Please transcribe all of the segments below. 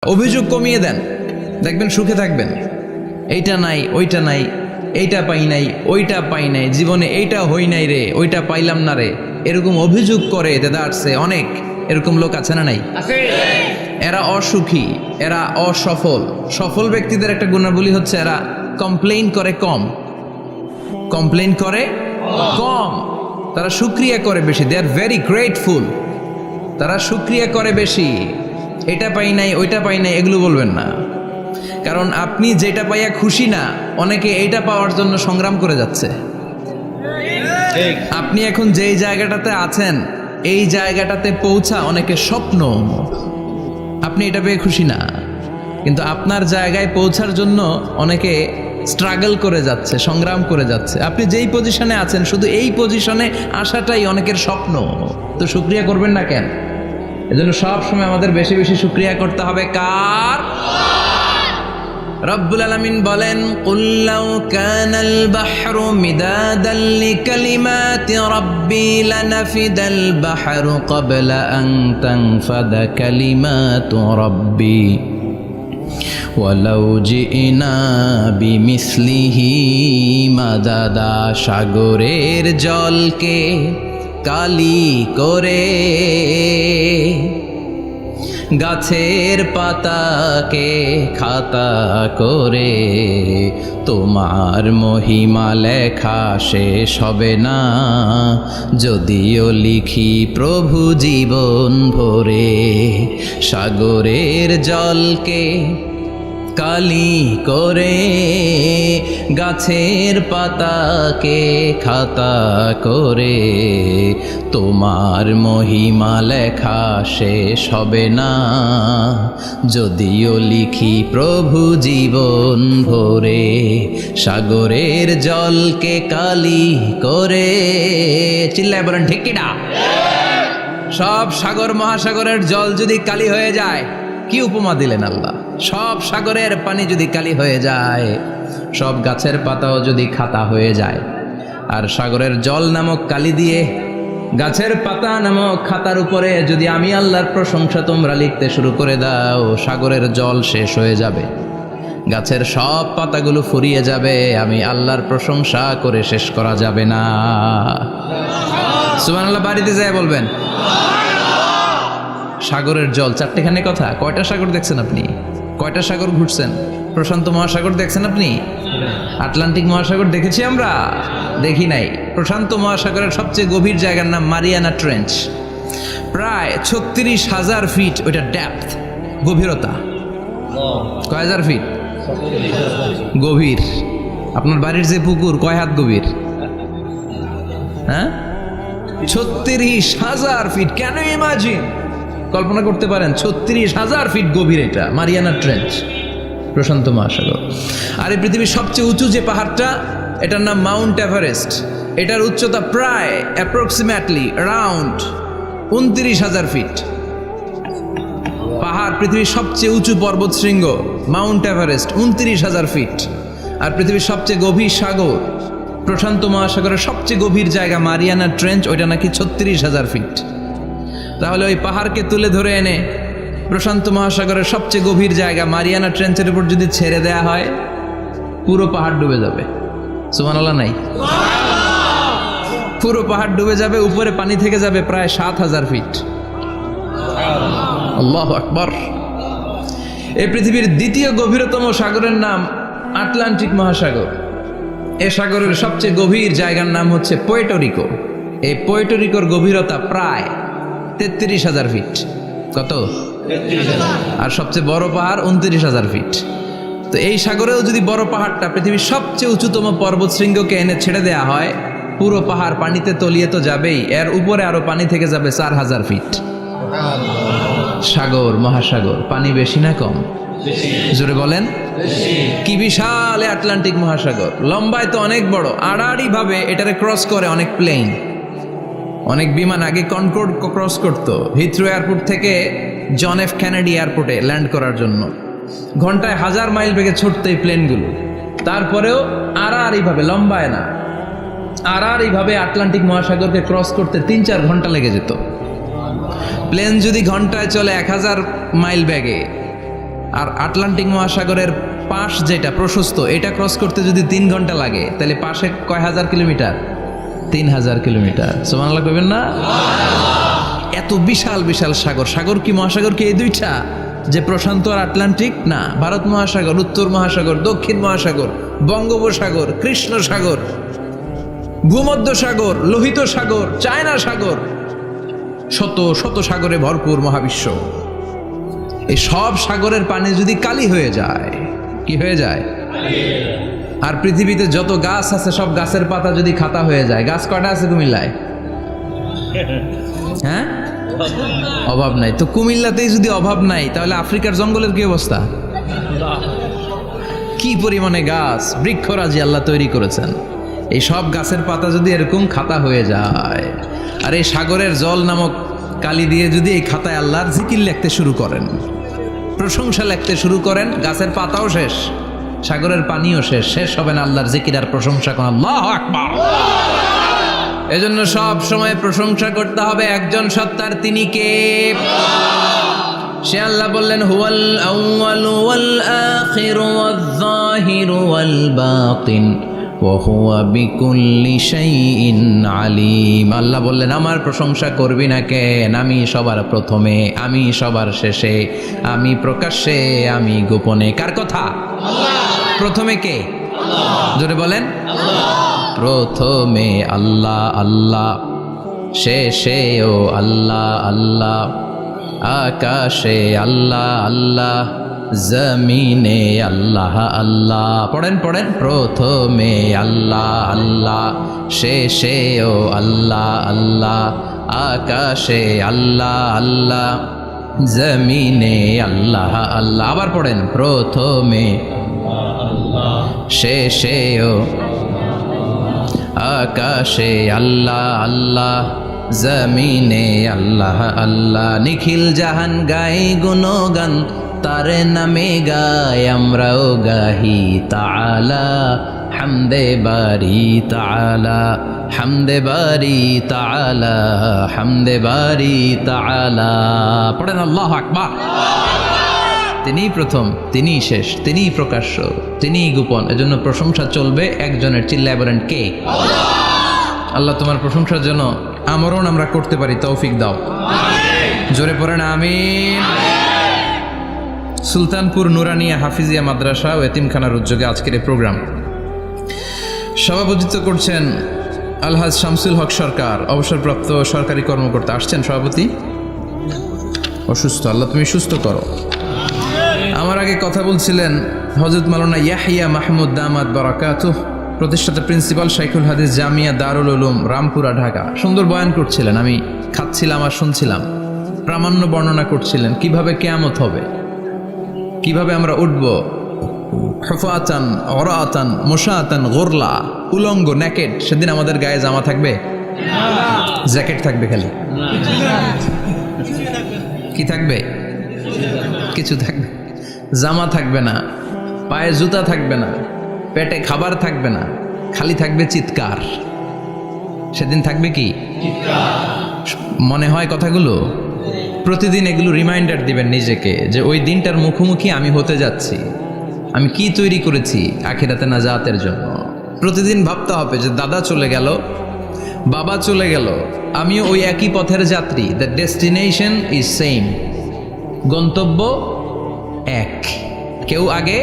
অভিযোগ কমিয়ে দেন, দেখবেন সুখে থাকবেন। এইটা নাই, ওইটা নাই, এইটা পাই নাই, ওইটা পাই নাই, জীবনে এইটা হই নাই রে, ওইটা পাইলাম না রে, এরকম অভিযোগ করে দেদারসে অনেক এরকম লোক আছে না নাই? এরা অসুখী, এরা অসফল। সফল ব্যক্তিদের একটা গুণাবলী হচ্ছে এরা কমপ্লেইন করে কম, কমপ্লেইন করে কম, তারা শুকরিয়া করে বেশি। দে আর ভেরি গ্রেটফুল, তারা শুকরিয়া করে বেশি। এটা পাই নাই, ওইটা পাই নাই, এগুলো বলবেন না, কারণ আপনি যেটা পাইয়া খুশি না, অনেকে এইটা পাওয়ার জন্য সংগ্রাম করে যাচ্ছে। আপনি এখন যেই জায়গাটাতে আছেন, এই জায়গাটাতে পৌঁছা অনেকের স্বপ্ন। আপনি এটা পেয়ে খুশি না, কিন্তু আপনার জায়গায় পৌঁছার জন্য অনেকে স্ট্রাগল করে যাচ্ছে, সংগ্রাম করে যাচ্ছে। আপনি যেই পজিশনে আছেন, শুধু এই পজিশনে আসাটাই অনেকের স্বপ্ন। তো শুকরিয়া করবেন না কেন? এজন্য সব সময় আমাদের বেশি বেশি শুকরিয়া করতে হবে কার? রব্বুল আলামিন বলেন, কুল লাউ কানাল বাহরু মিদাদান লিকালিমাতি রাব্বি লানাফিদাল বাহরু ক্বাবলা আন তানফাদা কালিমাতু রাব্বি ওয়ালাউ জিনা বিমিসলিহি মাদাদা। সাগরের জলকে কালি করে, গাছের পাতাকে খাতা করে, তোমার মহিমা লেখা শেষ হবে না, যদিও লিখি প্রভু জীবন ভরে। সাগরের জলকে কালি করে, গাছের পাতাকে খাতা করে, তোমার মহিমা লেখা শেষ হবে না, যদিও লিখি প্রভু জীবন ভরে। সাগরের জলকে কালি করে, চিল্লায় বলেন ঠিক কিনা? সব সাগর মহাসাগরের জল যদি কালি হয়ে যায়, কি উপমা দিলেন আল্লাহ! সব সাগরের পানি যদি কালি হয়ে যায়, সব গাছের পাতাও যদি খাতা হয়ে যায়, আর সাগরের জল নামক কালি দিয়ে গাছের পাতা নামক খাতার উপরে যদি আমি আল্লাহর প্রশংসা তোমরা লিখতে শুরু করে দাও, সাগরের জল শেষ হয়ে যাবে, গাছের সব পাতাগুলো ফুরিয়ে যাবে, আমি আল্লাহর প্রশংসা করে শেষ করা যাবে না। সুবহানাল্লাহ বাড়িতে যায় বলবেন। সাগরের জল, চারটেখানে কথা। কয়টা সাগর দেখছেন আপনি? কয়টা সাগর ঘুরছেন? প্রশান্ত মহাসাগর দেখছেন আপনি? আটলান্টিক মহাসাগর দেখেছি আমরা? দেখি নাই। প্রশান্ত মহাসাগরের সবচেয়ে গভীর জায়গার নাম মারিয়ানা ট্রেঞ্চ। প্রায় 36,000 ফিট ওইটা ডেপথ, গভীরতা। কয় হাজার ফিট গভীর? আপনার বাড়ির যে পুকুর কয় হাত গভীর? হ্যাঁ, 36,000 ফিট। Can you imagine? কল্পনা করতে পারেন? 36,000 ফিট গভীর এটা মারিয়ানা ট্রেঞ্চ, প্রশান্ত মহাসাগর। আর এই পৃথিবীর সবচেয়ে উঁচু যে পাহাড়টা, এটার নাম মাউন্ট এভারেস্ট। এটার উচ্চতা প্রায় অ্যাপ্রক্সিমেটলি অ্যারাউন্ড 29,000 ফিট। পাহাড়, পৃথিবীর সবচেয়ে উঁচু পর্বত শৃঙ্গ মাউন্ট এভারেস্ট, 29,000 ফিট। আর পৃথিবীর সবচেয়ে গভীর সাগর, প্রশান্ত মহাসাগরের সবচেয়ে গভীর জায়গা মারিয়ানা ট্রেঞ্চ, ওইটা নাকি 36,000 ফিট। তাহলে ওই পাহাড়কে তুলে ধরে এনে প্রশান্ত মহাসাগরের সবচেয়ে গভীর জায়গা মারিয়ানা ট্রেঞ্চের উপর যদি ছেড়ে দেয়া হয়, পুরো পাহাড় ডুবে যাবে। সুবহানাল্লাহ নাই? পুরো পাহাড় ডুবে যাবে, উপরে পানি থেকে যাবে প্রায় 7,000 ফিট। আল্লাহু আকবার। এই পৃথিবীর দ্বিতীয় গভীরতম সাগরের নাম আটলান্টিক মহাসাগর। এ সাগরের সবচেয়ে গভীর জায়গার নাম হচ্ছে পুয়ের্টো। এই পুয়ের্টো গভীরতা প্রায় 33,000 ফিট। কত? আর সবচেয়ে বড় পাহাড় 29,000 ফিট। তো এই সাগরেও যদি বড় পাহাড়টা, পৃথিবীর সবচেয়ে উঁচুতম পর্বত শৃঙ্গকে এনে ছেড়ে দেয়া হয়, পুরো পাহাড় পানিতে তলিয়ে তো যাবেই, এর উপরে আরো পানি থেকে যাবে 4,000 ফিট। সাগর, মহাসাগর, পানি বেশি না কম? জোরে বলেন। কি বিশাল আটলান্টিক মহাসাগর! লম্বায় তো অনেক বড়, আড়াআড়ি ভাবে এটারে ক্রস করে অনেক প্লেন, অনেক বিমান। আগে কনকর্ড ক্রস করতো হিথ্রো এয়ারপোর্ট থেকে জন এফ কেনেডি এয়ারপোর্টে ল্যান্ড করার জন্য। ঘন্টায় 1000 মাইল বেগে ছুটতো এই প্লেনগুলো। তারপরেও আড়াআড়ি ভাবে, লম্বায় না, আড়াআড়ি ভাবে আটলান্টিক মহাসাগরকে ক্রস করতে 3-4 ঘন্টা লেগে যেত। প্লেন যদি ঘন্টায় চলে 1000 মাইল বেগে, আর আটলান্টিক মহাসাগরের পাশ যেটা প্রশস্ত, এটা ক্রস করতে যদি 3 ঘন্টা লাগে, তাহলে পাশে কয় হাজার কিলোমিটার? 3000 কিলোমিটার। সুবহানাল্লাহ কইবেন না? এত বিশাল বিশাল সাগর। সাগর কি, মহাসাগর কি এই দুইটা, যে প্রশান্ত আর আটলান্টিক? না, ভারত মহাসাগর, উত্তর মহাসাগর, দক্ষিণ মহাসাগর, বঙ্গোপসাগর, কৃষ্ণ সাগর, ভূমধ্য সাগর, লোহিত সাগর, চায়না সাগর, শত শত সাগরে ভরপুর মহাবিশ্ব। এই সব সাগরের পানি যদি কালি হয়ে যায়, কি হয়ে যায়? আর পৃথিবীতে যত গাছ আছে সব গাছের পাতা যদি খাতা হয়ে যায়, গাছ কয়টা আছে কুমিল্লায়? হ্যাঁ, অভাব নাই। তো কুমিল্লাতেই যদি অভাব নাই, তাহলে আফ্রিকার জঙ্গলের কি অবস্থা? কি পরিমাণে গাছ, বৃক্ষরাজি আল্লাহ তৈরি করেছেন। এই সব গাছের পাতা যদি এরকম খাতা হয়ে যায়, আর এই সাগরের জল নামক কালি দিয়ে যদি এই খাতায় আল্লাহর জিকির লিখতে শুরু করেন, প্রশংসা লিখতে শুরু করেন, গাছের পাতাও শেষ, সাগরের পানিও শেষ, শেষ হবে না আল্লাহর জিকির আর প্রশংসা করেন। আল্লাহু আকবার। এজন্য সব সময় প্রশংসা করতে হবে একজন সত্তার, তিনি কে? সে আল্লাহ বললেন, হুয়াল আউয়ালু ওয়াল আখিরু ওয়াজ যাহিরু ওয়াল বাতিন ওয়া হুয়া বিকুল্লি শাইইন আলিম। আল্লাহ বললেন, আমার প্রশংসা করবি না কেন? আমি সবার প্রথমে, আমি সবার শেষে, আমি প্রকাশ্যে, আমি গোপনে। কার কথা? প্রথমে কে? জোরে বলেন। প্রথমে আল্লাহ আল্লাহ, শেষেও আল্লাহ আল্লাহ, আকাশে আল্লাহ আল্লাহ, জমিনে আল্লাহ আল্লাহ। পড়েন পড়েন। প্রথমে আল্লাহ আল্লাহ, শেষেও আল্লাহ আল্লাহ, আকাশে আল্লাহ আল্লাহ, জমিনে আল্লাহ আল্লাহ। আবার পড়েন। প্রথমে শেষেও, আকাশে আল্লাহ আল্লাহ, জমিনে আল্লাহ আল্লাহ। নিখিল জাহান গাই গুণগান, তারে নামে গাই আমরাও গাহি তাআলা, হামদে বারি তাআলা, হামদে বারি তাআলা, হামদে বারি তাআলা। পড়েন আল্লাহু আকবার। তিনি প্রথম, তিনি শেষ, তিনি প্রকাশ্য, তিনি গোপন। এজন্য প্রশংসা চলবে একজনের। চিল্লায় বলেন কে? আল্লাহ তোমার প্রশংসার জন্য আমরণ আমরা করতে পারি, তৌফিক দাও। জোরে পড়েন আমিন। সুলতানপুর নুরানিয়া হাফিজিয়া মাদ্রাসা ও এতিমখানার উদ্যোগে আজকের এই প্রোগ্রাম সভাপতিত্ব করছেন আলহাজ শামসুল হক সরকার, অবসরপ্রাপ্ত সরকারি কর্মকর্তা। আসছেন সভাপতি? অসুস্থ, আল্লাহ তুমি সুস্থ করো। আমার আগে কথা বলছিলেন হযরত মাওলানা ইয়াহিয়া মাহমুদ দামাত বারাকাতুহ, প্রতিষ্ঠাতা প্রিন্সিপাল শাইখুল হাদিস জামিয়া দারুল উলুম রামপুরা ঢাকা। সুন্দর বয়ান করছিলেন, আমি খাচ্ছিলাম আর শুনছিলাম। প্রামাণ্য বর্ণনা করছিলেন কিভাবে কিয়ামত হবে, কিভাবে আমরা উঠব, হুফাতান ওরাতান মুশাতান গুরলা, উলঙ্গ, নেকেড। সেদিন আমাদের গায়ে জামা থাকবে? জ্যাকেট থাকবে খালি। কি থাকবে? কিছু থাকবে, জামা থাকবে না, পায়ে জুতা থাকবে না, পেটে খাবার থাকবে না, খালি থাকবে চিৎকার। সেদিন থাকবে কি? মনে হয় কথাগুলো প্রতিদিন এগুলো রিমাইন্ডার দিবেন নিজেকে, যে ওই দিনটার মুখোমুখি আমি হতে যাচ্ছি। আমি কি তৈরি করেছি আখিরাতে নাজাতের জন্য। প্রতিদিন ভাবতে হবে যে দাদা চলে গেল, বাবা চলে গেল, আমিও ওই একই পথের যাত্রী। দ্য ডেস্টিনেশন ইজ সেম, গন্তব্য এক, কেউ আগে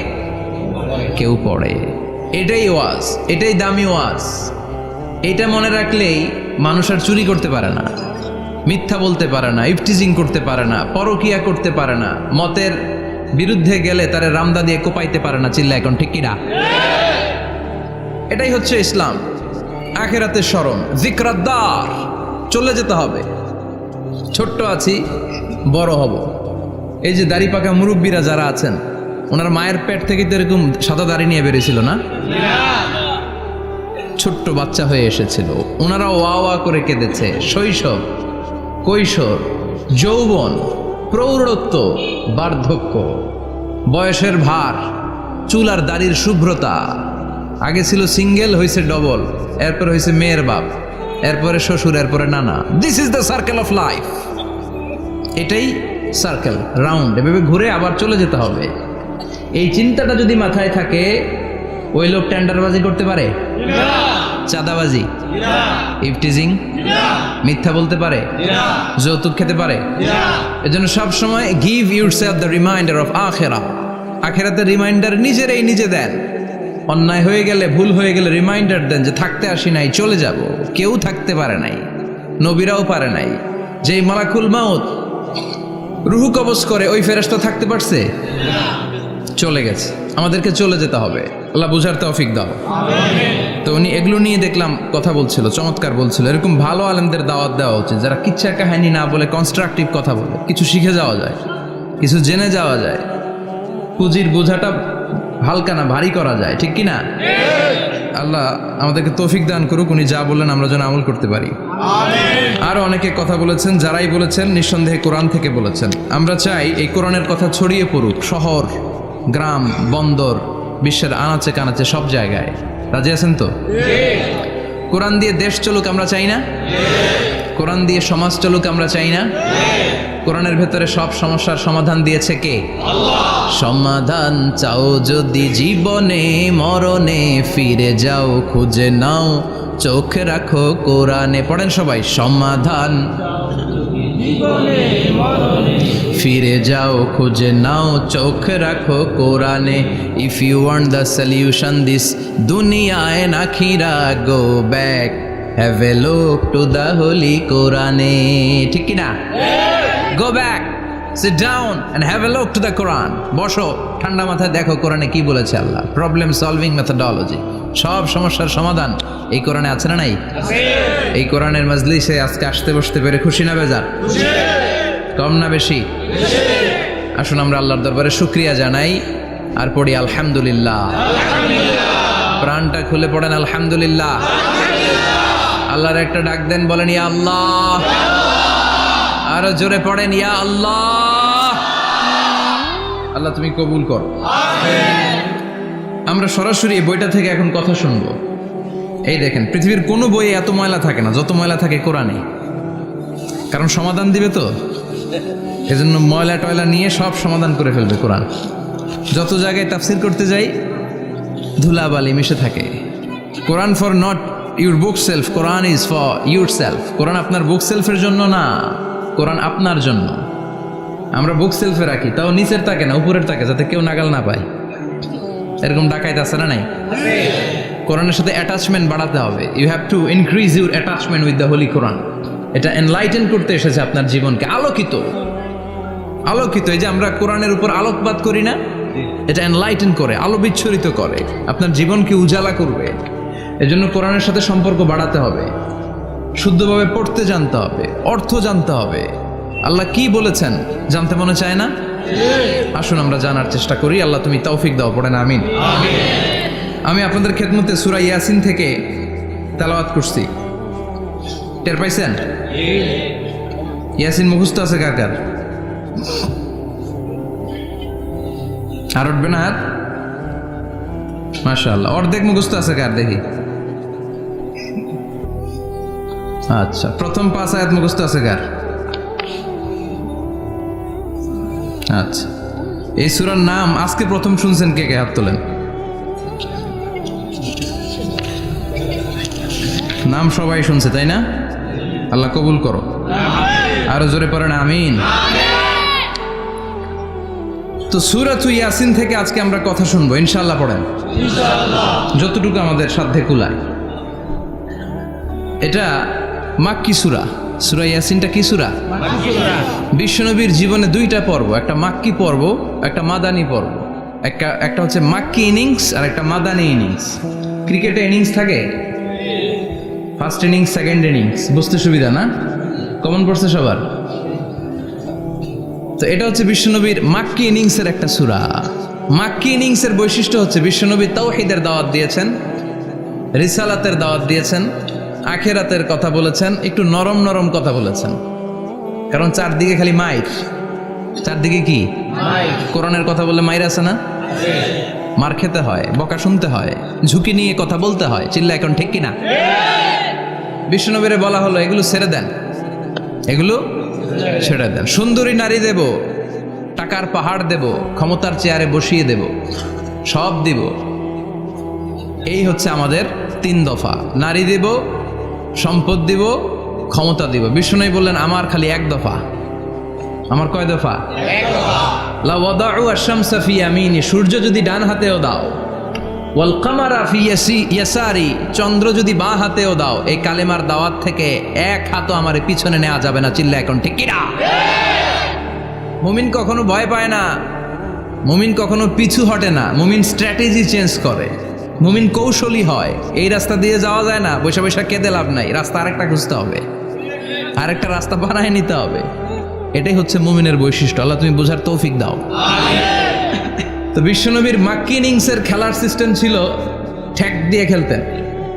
কেউ পরে। এটাই ওয়াজ, এটাই দামি ওয়াজ। এটা মনে রাখলেই মানুষ আর চুরি করতে পারে না, মিথ্যা বলতে পারে না, ইফটিজিং করতে পারে না, পরকিয়া করতে পারে না, মতের বিরুদ্ধে গেলে তারে রামদা দিয়ে কোপাইতে পারে না। চিল্লা এখন ঠিক কিনা? এটাই হচ্ছে ইসলাম। আখিরাতের স্মরণ, যিকরাদ্দার, চলে যেতে হবে। ছোট্ট আছি, বড় হব। এই যে দাড়ি পাকা মুরব্বীরা যারা আছেন, ওনার মায়ের পেট থেকে তো এরকম সাদা দাড়ি নিয়ে বেরিয়েছিল না? ছোট্ট বাচ্চা হয়ে এসেছিল, ওনারা ওয়া ওয়া করে কেঁদেছে। শৈশব, কৈশোর, যৌবন, প্রৌঢ়ত্ব, বার্ধক্য, বয়সের ভার, চুল আর দাড়ির শুভ্রতা। আগে ছিল সিঙ্গেল, হয়েছে ডবল, এরপর হয়েছে মেয়ের বাপ, এরপরে শ্বশুর, এরপরে নানা। This is the circle of life. এটাই সার্কেল, রাউন্ড, এভাবে ঘুরে আবার চলে যেতে হবে। এই চিন্তাটা যদি মাথায় থাকে, ওই লোক টেন্ডারবাজি করতে পারে? চাঁদাবাজি, ইফটিজিং, মিথ্যা বলতে পারে, যৌতুক খেতে পারে? এজন্য সব সময় give yourself the reminder of আখিরা। আখিরাতের রিমাইন্ডার নিজে দেন। অন্যায় হয়ে গেলে, ভুল হয়ে গেলে রিমাইন্ডার দেন যে থাকতে আসি নাই, চলে যাব। কেউ থাকতে পারে নাই, নবীরাও পারে নাই। যেই মালাকুল মাউত রুহু কবজ করে, ওই ফেরেশতা থাকতে পারছে? চলে গেছে। আমাদেরকে চলে যেতে হবে। আল্লাহ বুঝার তৌফিক দাও। তো উনি এগুলো নিয়ে দেখলাম কথা বলছিল, চমৎকার বলছিল। এরকম ভালো আলেমদের দাওয়াত দেওয়া উচিত, যারা কিচ্ছার কাহিনী না বলে কনস্ট্রাকটিভ কথা বলে, কিছু শিখে যাওয়া যায়, কিছু জেনে যাওয়া যায়। পুঁজির বোঝাটা হালকা না ভারী করা যায়, ঠিক কি না? আল্লাহ আমাদেরকে তৌফিক দান করুক, উনি যা বললেন আমরা যেন আমল করতে পারি। আরো অনেকে কথা বলেছেন, যারাই বলেছেন নিঃসন্দেহে কোরআন থেকে বলেছেন। আমরা চাই এই কোরআনের কথা ছড়িয়ে পড়ুক শহর, গ্রাম, বন্দর, বিশ্বের আনাচে কানাচে, সব জায়গায়। রাজি আছেন তো? কোরআন দিয়ে দেশ চলুক আমরা চাই না? কোরআন দিয়ে সমাজ চলুক আমরা চাই না? কোরআনের ভেতরে সব সমস্যার সমাধান দিয়েছে কে? আল্লাহ। সমাধান চাও যদি জীবনে মরণে, ফিরে যাও খুঁজে নাও, চোখ রাখো কোরআনে। পড়েন সবাই, সমাধান ফিরে যাও খুঁজে নাও, চোখ রাখো কোরআনে। If you want the solution this দুনিয়ায় নাখিরা, go back, have a look to the holy কোরআনে। ঠিক কি না? Go back, sit down and have a look to the Quran. বসো, ঠান্ডা মাথায় দেখো কোরআনে কি বলেছে আল্লাহ। প্রবলেম সলভিং মেথোডোলজি, সব সমস্যার সমাধান এই কোরআনে আছে না নাই? এই কোরআনের মাজলিসে আজকে আসতে বসতে পেরে খুশি না বেজার? কম না বেশি? আসুন আমরা আল্লাহর দরবারে শুকরিয়া জানাই আর পড়ি আলহামদুলিল্লাহ। প্রাণটা খুলে পড়েন আলহামদুলিল্লাহ। আল্লাহর একটা ডাক দেন, বলেন ইয়া আল্লাহ। আরো জোরে পড়েন ইয়া আল্লাহ। আল্লাহ তুমি কবুল করো। আমরা সরাসরি এই বইটা থেকে এখন কথা শুনবো। এই দেখেন, পৃথিবীর কোনো বইয়ে এত ময়লা থাকে না যত ময়লা থাকে কোরআনে। কারণ সমাধান দিবে তো, এজন্য ময়লা টয়লা নিয়ে সব সমাধান করে ফেলবে কোরআন। যত জায়গায় তাফসির করতে যাই ধুলাবালি মিশে থাকে। Quran for not your bookshelf, Quran is for yourself. Quran আপনার বুক সেলফের জন্য না, কোরআন আপনার জন্য। আমরা বুক সেলফে রাখি, তাও নিচের থাকে না, উপরের থাকে, যাতে কেউ নাগাল না পায়। এরকম ডাকাইতে আছে না নাই? কোরআনের সাথে অ্যাটাচমেন্ট বাড়াতে হবে। You have to increase your attachment with the holy Quran. এটা এনলাইটেন করতে এসেছে আপনার জীবনকে, আলোকিত। এই যে আমরা কোরআনের উপর আলোকপাত করি না, এটা এনলাইটেন করে, আলো বিচ্ছুরিত করে, আপনার জীবনকে উজালা করবে। এজন্য কোরআনের সাথে সম্পর্ক বাড়াতে হবে, শুদ্ধভাবে পড়তে জানতে হবে, অর্থ জানতে হবে। আল্লাহ কি বলেছেন জানতে মনে চায় না? আসুন আমরা জানার চেষ্টা করি। আল্লাহ তুমি তৌফিক দাও, পড়েন আমিন। আমি আপনাদের খেদমতে সূরা ইয়াসিন থেকে তেলাওয়াত করছি, টের পাইছেন? ইয়াসিন মুখস্থ আছে কার কার? আর উঠবে না হাত? মাশাআল্লাহ। অর্ধেক মুখস্থ আছে কার দেখি? আচ্ছা, প্রথম 5 আয়াত মুখস্থ আছে কার? আচ্ছা, এই সূরার নাম আজকে প্রথম শুনছেন কে কে? হাত তোলেন। নাম সবাই শুনছে তাই না? আল্লাহ কবুল করো। আরো জোরে পড়েন আমিন। তো সূরাতুল ইয়াসিন থেকে আজকে আমরা কথা শুনবো ইনশাআল্লাহ। পড়েন ইনশাআল্লাহ, যতটুকু আমাদের সাধ্যে কুলায়। এটা মাক্কি সূরা। সূরা ইয়াসিনটা কি সূরা? মাক্কি সূরা। বিশ্বনবীর জীবনে 2টা পর্ব, একটা মাক্কি পর্ব, একটা মাদানী পর্ব। একটা হচ্ছে মাক্কি ইনিংস আর একটা মাদানী ইনিংস। ক্রিকেটে ইনিংস থাকে, ফার্স্ট ইনিংস, সেকেন্ড ইনিংস, বুঝতে সুবিধা না? কমন পড়ছে সবার? তো এটা হচ্ছে বিশ্বনবীর মাক্কি ইনিংসের একটা সূরা। মাক্কি ইনিংসের বৈশিষ্ট্য হচ্ছে বিশ্বনবী তাওহীদের দাওয়াত দিয়েছেন, রিসালাতের দাওয়াত দিয়েছেন, আখিরাতের কথা বলেছেন, একটু নরম নরম কথা বলেছেন। কারণ চারদিকে খালি মাইর, চারদিকে কি কোরআনের কথা বললে মাইর আছে না? মার খেতে হয়, বকা শুনতে হয়, ঝুঁকি নিয়ে কথা বলতে হয়। চিল্লা এখন ঠিক কিনা? বিশ্বনবীরে বলা হলো এগুলো ছেড়ে দেন, এগুলো ছেড়ে দেন। সুন্দরী নারী দেব, টাকার পাহাড় দেব, ক্ষমতার চেয়ারে বসিয়ে দেব, সব দিব। এই হচ্ছে আমাদের 3 দফা। নারী দিব, সম্পদ দিব, ক্ষমতা দিব। বিষ্ণু বললেন আমার খালি 1 দফা। আমার কয় দফা? 1 দফা। লা ওয়াদাউ আশ-শামসা ফি ইয়ামিনি, সূর্য যদি ডান হাতেও দাও, ওয়াল কামারা ফি ইয়াসারি, চন্দ্র যদি বাঁ হাতেও দাও, এই কালেমার দাওয়াত থেকে 1 হাতও আমারে পিছনে নেওয়া যাবে না। চিল্লা এখন ঠিক কিনা? মুমিন কখনো ভয় পায় না, মুমিন কখনো পিছু হটে না, মুমিন স্ট্র্যাটেজি চেঞ্জ করে, মুমিন কৌশলী হয়। এই রাস্তা দিয়ে যাওয়া যায় না, বৈশা বৈশা কেঁদে লাভ নাই, রাস্তা আরেকটা খুঁজতে হবে, আরেকটা রাস্তা বানায় নিতে হবে। এটাই হচ্ছে মুমিনের বৈশিষ্ট্য। আল্লাহ তুমি বোঝার তৌফিক দাও। তো বিশ্বনবীর মাক্কি ইনিংসের খেলার সিস্টেম ছিল ঠ্যাক দিয়ে খেলতেন।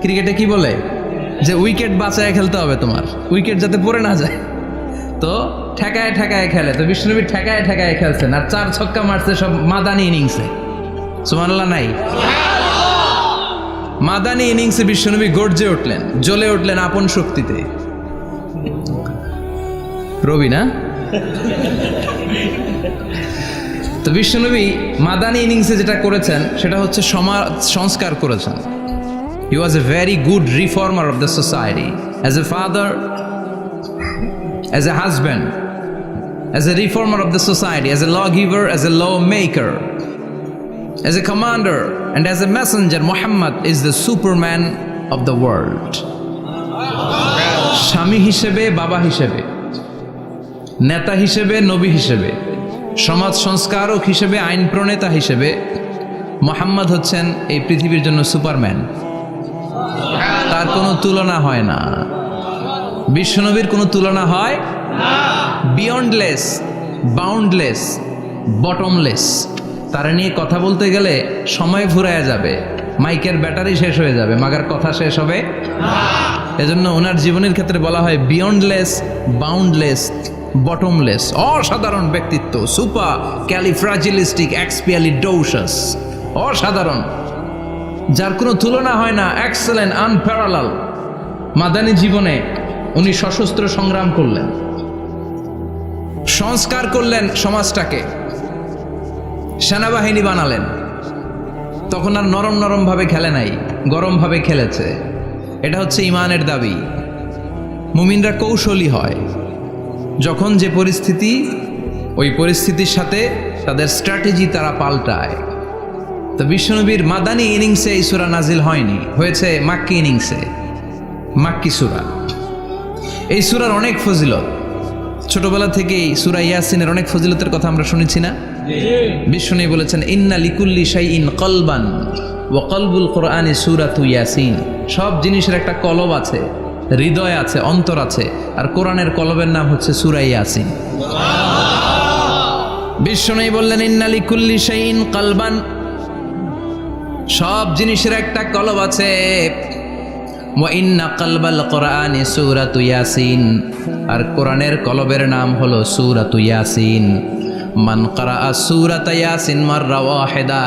ক্রিকেটে কি বলে যে উইকেট বাঁচায় খেলতে হবে, তোমার উইকেট যাতে পড়ে না যায়, তো ঠেকায় ঠেকায় খেলে। তো বিশ্বনবী ঠেকায় ঠেকায় খেলছেন, আর 4 ছক্কা মারছে সব মাদানি ইনিংসে। সুবহানাল্লাহ নাই? মাদানি ইনিংসে বিশ্বনবী গর্জে উঠলেন, জ্বলে উঠলেন আপন শক্তিতে। রবি না? তো বিশ্বনবী মাদানি ইনিংসে যেটা করেছেন সেটা হচ্ছে সমাজ সংস্কার করেছেন। He was a very good reformer of the society, as a father, as a husband, as a reformer of the society, as a lawgiver, as a lawmaker, as a commander, and as a messenger. Muhammad is the Superman of the world. স্বামী হিসেবে, বাবা হিসেবে, নেতা হিসেবে, নবী হিসেবে, সমাজ সংস্কারক হিসেবে, আইন প্রণেতা হিসেবে মুহাম্মদ হচ্ছেন এই পৃথিবীর জন্য সুপারম্যান। তার কোনো তুলনা হয় না, বিশ্বনবীর কোনো তুলনা হয় না। Beyondless, boundless, bottomless. তারা নিয়ে কথা বলতে গেলে সময় ফুরায় যাবে, মাইকের ব্যাটারি শেষ হয়ে যাবে, মাগার কথা শেষ হবে না। এজন্য ওনার জীবনের ক্ষেত্রে বলা হয় বিয়ন্ডলেস, বাউন্ডলেস, বটমলেস। অসাধারণ ব্যক্তিত্ব, সুপার ক্যালিফ্রাজিলিস্টিক এক্সপিয়ালিডোসাস, অসাধারণ, যার কোনো তুলনা হয় না, এক্সেলেন্ট, আনপ্যারালাল। মাদানী জীবনে উনি সশস্ত্র সংগ্রাম করলেন, সংস্কার করলেন সমাজটাকে, সেনাবাহিনী বানালেন। তখন আর নরম নরম ভাবে খেলে নাই, গরম ভাবে খেলেছে। এটা হচ্ছে ইমানের দাবি। মুমিনরা কৌশলী হয়, যখন যে পরিস্থিতি, ওই পরিস্থিতির সাথে তাদের স্ট্র্যাটেজি তারা পাল্টায়। তো বিশ্বনবীর মাদানী ইনিংসে এই সূরা নাজিল হয়নি, হয়েছে মাক্কি ইনিংসে, মাক্কি সূরা। এই সূরার অনেক ফজিলত, ছোটবেলা থেকেই সূরা ইয়াসিনের অনেক ফজিলতের কথা আমরা শুনেছি না? বিশ্বনবী বলেছেন ইন্না লিকুল্লি শাইইন কলবান ওয়া কলবুল কোরআনি সূরাতু ইয়াসিন। সব জিনিসের একটা কলব আছে, হৃদয় আছে, অন্তর আছে, আর কোরআনের কলবের নাম হচ্ছে সূরা ইয়াসিন। বিশ্বনবী বললেন ইন্না লিকুল্লি শাইইন কলবান, সব জিনিসের একটা কলব আছে। ওয়া ইন্না কলবাল কোরআনি সূরাতু ইয়াসিন, আর কোরআনের কলবের নাম হলো সূরাতু ইয়াসিন। মান ক্বারাআ সূরাতা ইয়াসিন মাররা ওয়াহিদা,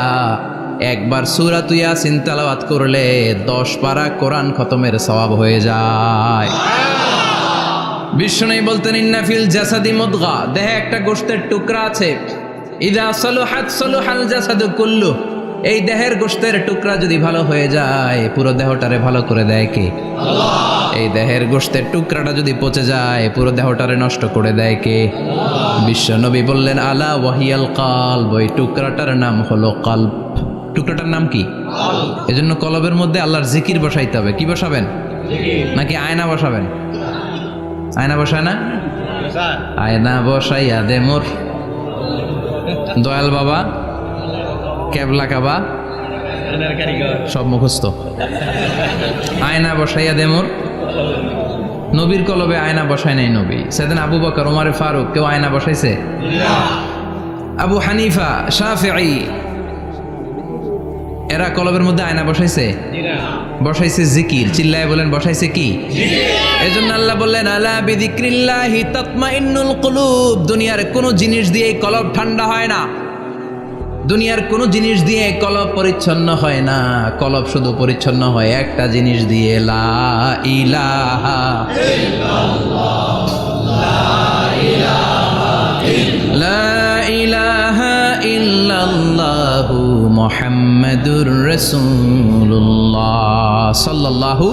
একবার সূরাতু ইয়াসিন তেলাওয়াত করলে 10 পারা কোরআন খতমের সওয়াব হয়ে যায়। বিশ্বনবী বলতেন ইন্না ফিল জাসাদি মুদগা, দেহে একটা গোশতের টুকরা আছে, ইযা সালুহাত সালুহাল জাসাদু কুল্লু, এই দেহের গোশতের টুকরা যদি ভালো হয়ে যায়, পুরো দেহটারে ভালো করে দেয় কে? আল্লাহ। এই দেহের গোশতের টুকরাটা যদি পচে যায়, পুরো দেহটারে নষ্ট করে দেয় কে? আল্লাহ। বিশ্বনবী বললেন আলা ওয়াহিয়াল কলব, ওই টুকরাটার নাম হলো কলব। টুকরাটার নাম কি? কলব। এজন্য কলবের মধ্যে আল্লাহর জিকির বসাইতে হবে। কি বসাবেন? জিকির। নাকি আয়না বসাবেন? আয়না বসায় না? আয়না বসাইয়া দে মোর দয়াল বাবা, কেবলা কাবা, সব মুখস্থ। আয়না বসাইয়া দে মোর, নবীর কলবে আয়না বসায় নাই নবী। সেদিন আবু বকর, ওমর ফারুক, কেউ আয়না বসাইছে? আবু হানিফা, শাফিঈ, এরা কলবের মধ্যে আয়না বসাইছে? বসাইছে জিকির। চিল্লায় বলেন বসাইছে কি? এজন্য আল্লাহ বললেন আলা বিযিক্রিল্লাহি তাতমাইন্নুল কুলুব। দুনিয়ার কোনো জিনিস দিয়ে কলব ঠান্ডা হয় না, দুনিয়ার কোনো জিনিস দিয়ে কলব পরিচ্ছন্ন হয় না। কলব শুধু পরিচ্ছন্ন হয় একটা জিনিস দিয়ে, লা ইলাহা ইল্লাল্লাহ, লা ইলাহা ইল্লাল্লাহু মুহাম্মাদুর রাসূলুল্লাহ সাল্লাল্লাহু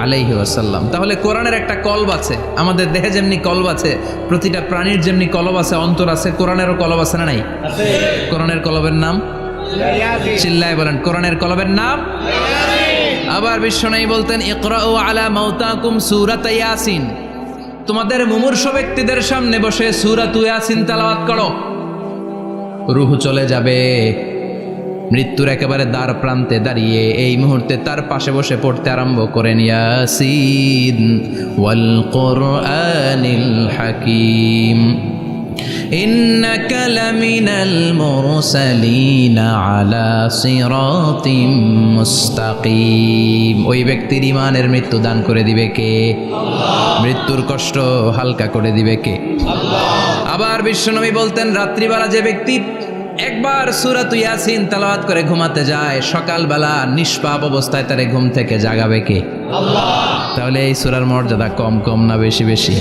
আলাইহি ওয়াসাল্লাম। তাহলে কোরআনের একটা কলব আছে, আমাদের দেহে যেমনি কলব আছে, প্রতিটা প্রাণীর যেমনি কলব আছে, অন্তর আছে, কোরআনেরও কলব আছে না নাই? কোরআনের কলবের নাম চিল্লায় বলেন, কোরআনের কলবের নাম। আবার বিশ্বনবী বলতেন, ইকরাউ আলা মাউতাকুম সূরাত ইয়াসিন, তোমাদের মুমূর্ষু ব্যক্তিদের সামনে বসে সূরাত ইয়াসিন তেলাওয়াত করো। রূহ চলে যাবে, মৃত্যুর একেবারে দ্বার প্রান্তে দাঁড়িয়ে এই মুহূর্তে তার পাশে বসে পড়তে আরম্ভ করেন, ইয়াসিন ওয়াল কুরআনিল হাকীম ইন্নাকা লামিনাল মুরসালিনা আলা সিরাতিম মুস্তাকিম। ওই ব্যক্তির ঈমানের মৃত্যু দান করে দিবে কে? আল্লাহ। মৃত্যুর কষ্ট হালকা করে দিবে কে? আল্লাহ। আবার বিশ্বনবী বলতেন, রাত্রিবেলা যে ব্যক্তি একবার সূরাত ইয়াসিন তেলাওয়াত করে ঘুমাতে যায়, সকালবেলা নিষ্পাপ অবস্থায় তারে ঘুম থেকে জাগাবে কে? আল্লাহ। তাহলে এই সূরার মর্যাদা কম কম না বেশি বেশি?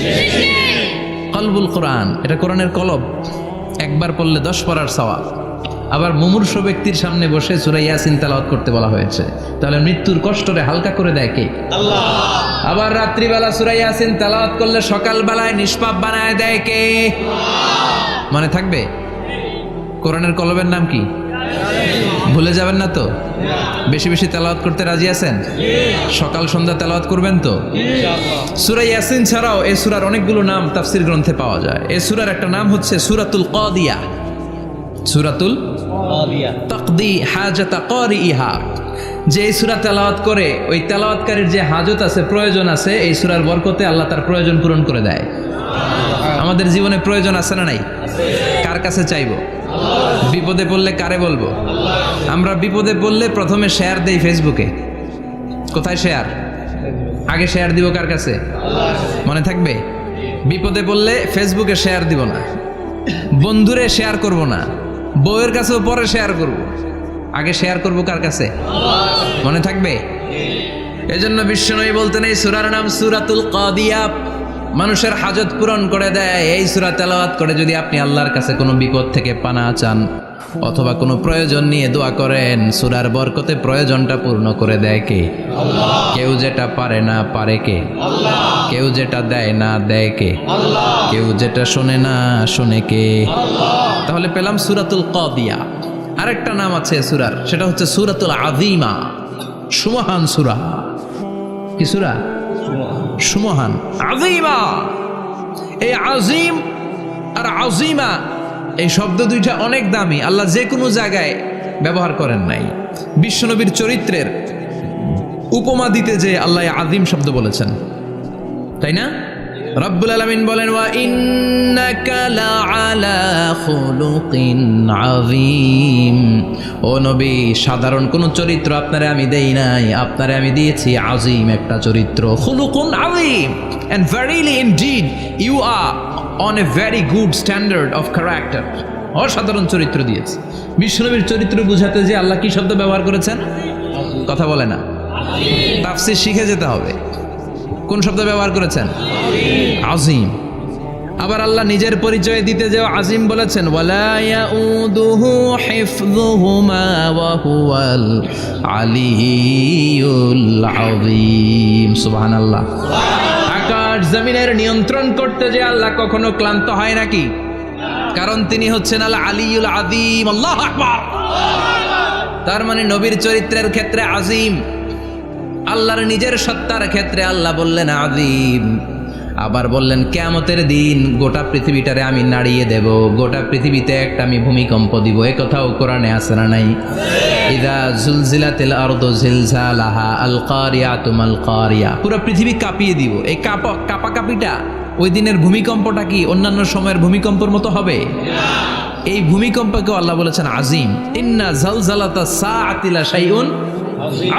কলবুল কোরআন, এটা কোরআনের কলব, একবার পড়লে 10 পড়ার সওয়াব। আবার মুমূর্ষু ব্যক্তির সামনে বসে সূরা ইয়াসিন তেলাওয়াত করতে বলা হয়েছে, তাহলে মৃত্যুর কষ্টরে হালকা করে দেয় কে? আল্লাহ। আবার রাত্রিবেলা সূরা ইয়াসিন তেলাওয়াত করলে সকালবেলায় নিষ্পাপ বানায় দেয় কে? আল্লাহ। মনে থাকবে? কোরআনের কলবের নাম কি? ভুলে যাবেন না তো? বেশি বেশি তেলাওয়াত করতে রাজি আছেন? সকাল সন্ধ্যা তেলাওয়াত করবেন তো? সূরা ইয়াসিন ছাড়াও এই সূরার অনেকগুলো নাম তাফসীর গ্রন্থে পাওয়া যায়। এই সূরার একটা নাম হচ্ছে সূরাতুল কাদিয়া। সূরাতুল কাদিয়া তাকদি হাজাতা কারিহা। যে এই সূরা তেলাওয়াত করে, ওই তেলাওয়াতকারীর যে হাজত আছে, প্রয়োজন আছে, এই সূরার বরকতে আল্লাহ তার প্রয়োজন পূরণ করে দেয়। আমাদের জীবনে প্রয়োজন আছে না নাই? কার কাছে চাইবো? বিপদে পড়লে কারে বলবো? আমরা বিপদে পড়লে প্রথমে শেয়ার দেই ফেসবুকে। কোথায় শেয়ার? আগে শেয়ার দিব কার কাছে? মনে থাকবে? বিপদে পড়লে ফেসবুকে শেয়ার দিব না, বন্ধুরে শেয়ার করব না, বউয়ের কাছেও পরে শেয়ার করব, আগে শেয়ার করব কার কাছে? মনে থাকবে? এজন্য বিশ্বনবী বলতেন, এই সূরার নাম সূরাতুল কাদিয়া, মানুষের হাজত পূরণ করে দেয়। এই সূরা তেলাওয়াত করে যদি আপনি আল্লাহর কাছে কোনো বিপদ থেকে পানা চান অথবা কোনো প্রয়োজন নিয়ে দোয়া করেন, সূরার বরকতে প্রয়োজনটা পূর্ণ করে দেয় কে? আল্লাহ। কেউ যেটা পারে না পারে কে? আল্লাহ। কেউ যেটা দেয় না দেয় কে? আল্লাহ। কেউ যেটা শোনে না শোনে কে? আল্লাহ। তাহলে পেলাম সূরাতুল কাদিয়া। আরেকটা নাম আছে সূরার, সেটা হচ্ছে সূরাতুল আযীমা, সুমহান সূরা। কি সূরা? সুমহান, আযীমা। এই আযীম আর আযীমা এই শব্দ দুইটা অনেক দামি, আল্লাহ যে কোনো জায়গায় ব্যবহার করেন নাই। বিশ্বনবীর চরিত্রের উপমা দিতে যে আল্লাহ আযীম শব্দ বলেছেন, তাই না? রব্বুল আলামিন বলেন, ওয়া ইন্নাকা লাআলা খুলুকিন আযীম। ও নবী, সাধারণ কোন চরিত্র আপনারে আমি দেই নাই, আপনারে আমি দিয়েছি আযীম একটা চরিত্র। খুলুকুন আযীম, and verily indeed you are on a very good standard of character. অসাধারণ চরিত্র দিয়েছে। বিশ্বনবীর চরিত্র বুঝাতে যে আল্লাহ কি শব্দ ব্যবহার করেছেন? কথা বলে না, তাফসীর শিখে যেতে হবে। কোন শব্দ ব্যবহার করেছেন? আযীম। আবার আল্লাহ নিজের পরিচয় দিতে যে আযীম বলেছেন, ওয়ালা ইয়াউদুহু হিফযুহুমা ওয়া হুয়াল আলিয়্যুল আযীম। সুবহানাল্লাহ। আকাশ জমিনের নিয়ন্ত্রণ করতে যে আল্লাহ কখনো ক্লান্ত হয় নাকি? কারণ তিনি হচ্ছেন আল আলিয়্যুল আযীম। আল্লাহু আকবার। তার মানে নবীর চরিত্রের ক্ষেত্রে আযীম, আল্লাহর নিজের সত্তার ক্ষেত্রে আল্লাহ বললেন আযীম। আবার বললেন কিয়ামতের দিন গোটা পৃথিবীটারে আমি নাড়িয়ে দেব, গোটা পৃথিবীতে একটা আমি ভূমিকম্প দিব। এই কথাও কোরআনে আছে না নাই? ইযা জুলজিলাতিল আরদু জিলজালাহা আল কারিয়াতু মাল কারিয়া। পুরো পৃথিবী কাঁপিয়ে দিব। এই কাঁপাকাঁপিটা, ওই দিনের ভূমিকম্পটা কি অন্যান্য সময়ের ভূমিকম্পের মতো হবে? এই ভূমিকম্পকে আল্লাহ বলেছেন আযীম। ইন্না জালজালাতাস সাআতি লা শাইউন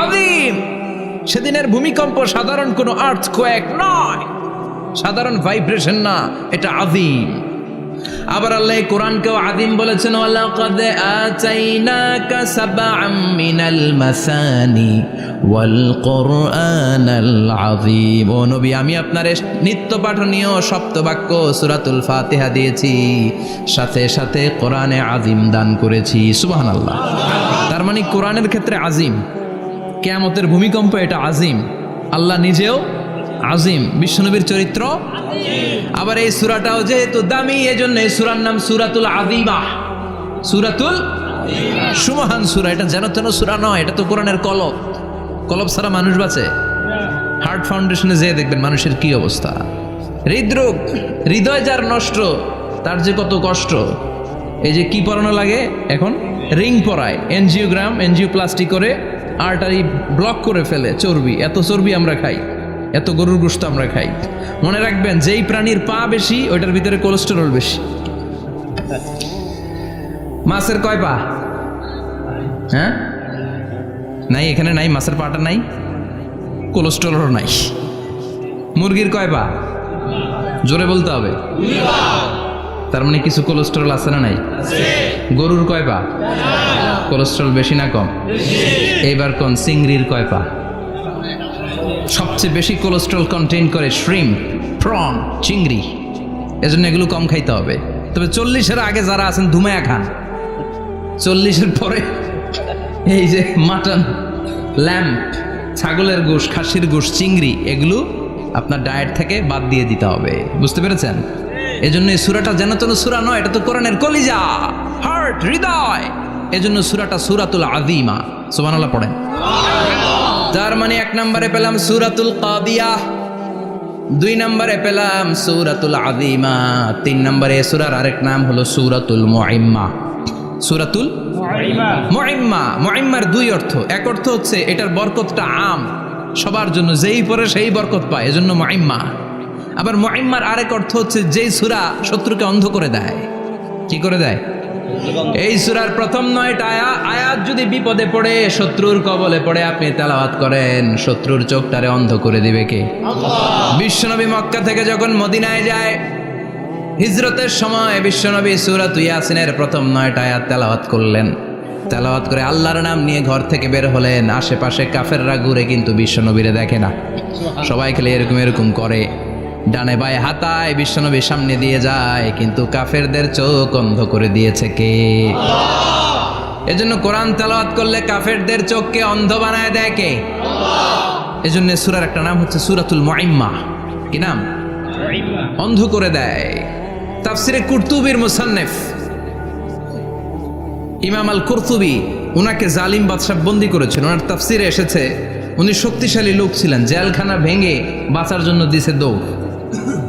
আযীম। সেদিনের ভূমিকম্প সাধারণ কোনো আর্থকোয়েক নয়, সাধারণ ভাইব্রেশন না, এটা আযীম। আবার আল্লাহ এই কোরআনকেও আযীম বলেছেন, ওয়ালাকাদ আতাইনাকা সাবআম মিনাল মাসানি ওয়াল কুরআনাল আযীম। ও নবী, আমি আপনার নিত্য পাঠনীয় সপ্তবাক্য সূরাতুল ফাতিহা দিয়েছি, সাথে সাথে কোরআনে আযীম দান করেছি। সুবহানাল্লাহ। তার মানে কোরআনের ক্ষেত্রে আযীম, কিয়ামতের ভূমিকম্প এটা আযীম, আল্লাহ নিজেও আযীম, বিশ্বনবীর চরিত্র। আবার এই সূরাটাও যেহেতু দামি, এজন্য এই সূরার নাম সূরাতুল আযীমা, সূরাতুল সুমহান সূরা। এটা যেন তেন সূরা নয়, এটা তো কোরআনের কলব। কলব ছাড়া মানুষ বাঁচে? হার্ট ফাউন্ডেশনে যেয়ে দেখবেন মানুষের কি অবস্থা। হৃদরোগ, হৃদয় যার নষ্ট, তার যে কত কষ্ট। এই যে কি পরানো লাগে এখন, রিং পরায়, এনজিওগ্রাম, এনজিওপ্লাস্টি করে আর্টারি ব্লক করে ফেলে। চর্বি, এত চর্বি আমরা খাই, এত গরুর গোশত আমরা খাই। মনে রাখবেন, যেই প্রাণীর পা বেশি ওইটার ভিতরে কোলেস্টেরল বেশি। মাছের কয় পা? হ্যাঁ, নাই, এখানে নাই, মাছের পাটা নাই, কোলেস্টেরল নাই। মুরগির কয় পা? জোরে বলতে হবে। তার মানে কিছু কোলেস্টেরল আছে না নাই? গরুর কয় পা? কোলেস্টেরল বেশি না কম? এইবার কোন চিংড়ির কয় পা? সবচেয়ে বেশি কোলেস্টেরল কন্টেইন করে শ্রিম্প, প্রন, চিংড়ি। এজন্য এগুলো কম খাইতে হবে। তবে 40-এর আগে যারা আছেন ধুমায়া খান, 40-এর পরে এই যে মাটন, ল্যাম্প, ছাগলের গোশ, খাসির গোশ, চিংড়ি, এগুলো আপনার ডায়েট থেকে বাদ দিয়ে দিতে হবে। বুঝতে পেরেছেন? এজন্য এই সূরাটা যেন তেন সূরা নয়, এটা তো কোরআনের কলিজা, হার্ট, হৃদয়। এজন্য সূরাটা সূরাতুল আযীমা। সুবহানাল্লাহ পড়েন। তার মানে 1 নম্বরে পেলাম সূরাতুল কাদিয়াহ, 2 নম্বরে পেলাম সূরাতুল আযীমা, 3 নম্বরে সূরার আরেক নাম হলো সূরাতুল মুইম্মা। সূরাতুল মুইম্মা। মুইম্মার 2 অর্থ। এক অর্থ হচ্ছে এটার বরকতটা আম, সবার জন্য, যেই পড়ে সেই বরকত পায়, এজন্য মুইম্মা। আবার মুইম্মার আরেক অর্থ হচ্ছে যেই সূরা শত্রুকে অন্ধ করে দেয়। কি করে দেয়? এই সূরার প্রথম 9টা আয়াত যদি বিপদে পড়ে, শত্রুর কবলে পড়ে আপনি তেলাওয়াত করেন, শত্রুর চোখটারে অন্ধ করে দিবে কে? আল্লাহ। বিশ্বনবী মক্কা থেকে যখন মদিনায় যায়, হিজরতের সময় বিশ্বনবী সূরা ইয়াসিনের প্রথম 9টা আয়াত তেলাওয়াত করলেন। তেলাওয়াত করে আল্লাহর নাম নিয়ে ঘর থেকে বের হলেন। আশেপাশে কাফেররা ঘুরে কিন্তু বিশ্বনবীরে দেখে না, সবাই খেলে এরকম এরকম করে, ডানে বায়ে হাতায় বিশ্বনবীর সামনে দিয়ে যায়, কিন্তু কাফেরদের চোখ অন্ধ করে দিয়েছে কে? আল্লাহ। এজন্য কোরআন তেলাওয়াত করলে কাফেরদের চোখকে অন্ধ বানায় দেয় কে? আল্লাহ। এজন্য সূরার একটা নাম হচ্ছে সূরাতুল মুইম্মা। কি নাম? অন্ধ করে দেয়। তাফসিরে কুরতুবির মুসান্নিফ ইমাম আল কুরতুবি, উনাকে জালিম বাদশাহ বন্দী করেছেন। ওনার তাফসিরে এসেছে উনি শক্তিশালী লোক ছিলেন, জেলখানা ভেঙে বাঁচার জন্য দিছে দৌড়।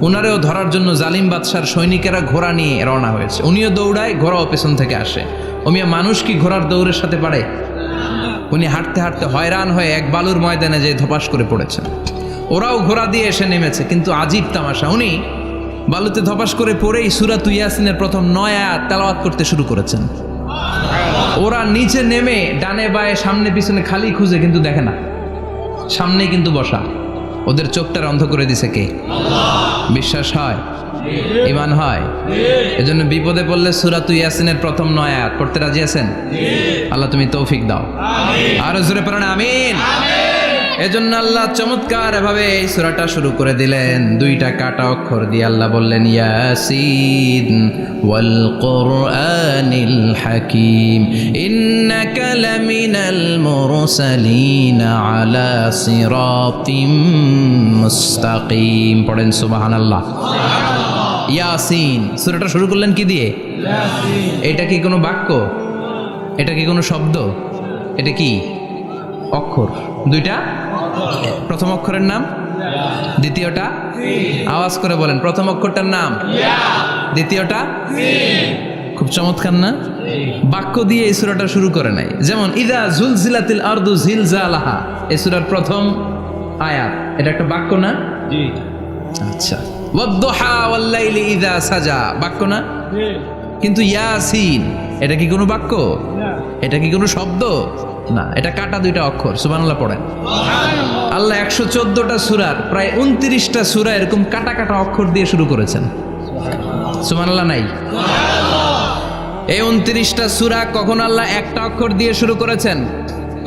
উনারেও ধরার জন্য জালিম বাদশার সৈনিকেরা ঘোড়া নিয়ে রওনা হয়েছে। উনিও দৌড়ায়, ঘোড়াও পেছন থেকে আসে। ওমিয়া মানুষ কি ঘোড়ার দৌড়ের সাথে পারে? উনি হাঁটতে হাঁটতে হয়রান হয়ে এক বালুর ময়দানে যেয়ে ধপাস করে পড়েছেন। ওরাও ঘোড়া দিয়ে এসে নেমেছে, কিন্তু আজীব তামাশা, উনি বালুতে ধপাস করে পড়েই সূরা ইয়াসিনের প্রথম 9 আয়াত তেলাওয়াত করতে শুরু করেছেন। ওরা নিচে নেমে ডানে বায়ে সামনে পিছনে খালি খুঁজে, কিন্তু দেখে না, সামনে কিন্তু বসা। ওদের চোখটার অন্ধ করে দিছে কে? আল্লাহ। বিশ্বাস হয়? ঈমান হয়? এজন্য বিপদে পড়লে সূরা ইয়াসিনের প্রথম 9 আয়াত পড়তে রাজি আছেন? আল্লাহ তুমি তৌফিক দাও। আমিন। আর জোরে পড়েন আমিন। এজন্য আল্লাহ চমৎকার ভাবে এই সূরাটা শুরু করে দিলেন। 2টা কাটা অক্ষর দিয়ে আল্লাহ বললেন, ইয়াসিন ওয়াল কুরআনিল হাকীম ইন্নাকা লামিনাল মুরসালিন আলা সিরাতিম মুস্তাকিম। পড়েন সুবহানাল্লাহ। ইয়াসিন। সূরাটা শুরু করলেন কি দিয়ে? ইয়াসিন। এটা কি কোনো বাক্য? এটা কি কোনো শব্দ? এটা কি অক্ষর? 2টা। প্রথম অক্ষরের নাম, দ্বিতীয়টা আওয়াজ করে বলেন, প্রথম অক্ষরটার নাম, দ্বিতীয়টা। খুব চমৎকার না? বাক্য দিয়ে এই সূরাটা শুরু করে নাই। যেমন ইযা জুলজিলাতিল আরদু জিলজালাহা, এই সূরার প্রথম আয়াত, এটা একটা বাক্য না? জি। আচ্ছা। ওয়াদ-দুহা ওয়াল-লাইলি ইযা সাজা, বাক্য না? জি। কিন্তু ইয়াসিন, এটা কি কোনো বাক্য? না। এটা কি কোনো শব্দ? না, এটা কাটা 2টা অক্ষর। সুবহানাল্লাহ পড়েন। আল্লাহ 114টা সূরার প্রায় 29টা সূরা এরকম কাটা কাটা অক্ষর দিয়ে শুরু করেছেন। সুবহানাল্লাহ নাই? এই 29টা সূরা কখনো আল্লাহ একটা অক্ষর দিয়ে শুরু করেছেন,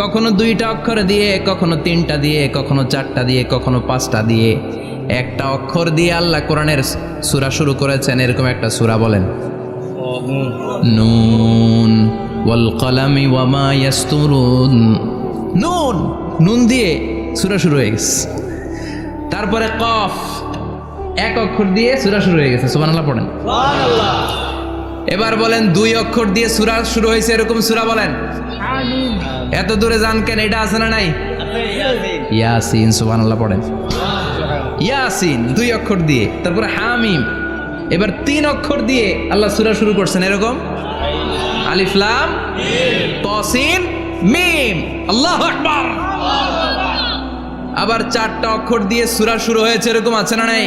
কখনো 2টা অক্ষর দিয়ে, কখনো 3টা দিয়ে, কখনো 4টা দিয়ে, কখনো 5টা দিয়ে। একটা অক্ষর দিয়ে আল্লাহ কোরআনের সূরা শুরু করেছেন, এরকম একটা সূরা বলেন। নুন ওয়াল কলামি ওয়া মা ইয়াসতুরুন। নুন, নুন দিয়ে সূরা শুরু হয়ে গেছে। তারপরে কফ, এক অক্ষর দিয়ে সূরা শুরু হয়ে গেছে। সুবহানাল্লাহ পড়েন। এবার বলেন 2 অক্ষর দিয়ে সূরা শুরু হয়েছে এরকম সূরা বলেন। এত দূরে যান কেন? এটা আছে না নাই? ইয়াসিন। সুবহানাল্লাহ পড়েন। ইয়াসিন 2 অক্ষর দিয়ে। তারপরে হামিম। এবার 3 অক্ষর দিয়ে আল্লাহ সূরা শুরু করছেন এরকম। আলিফ লাম তা সিন মিম। আল্লাহু আকবার। আবার 4টা অক্ষর দিয়ে সূরা শুরু হয়েছে এরকম আছে না নাই?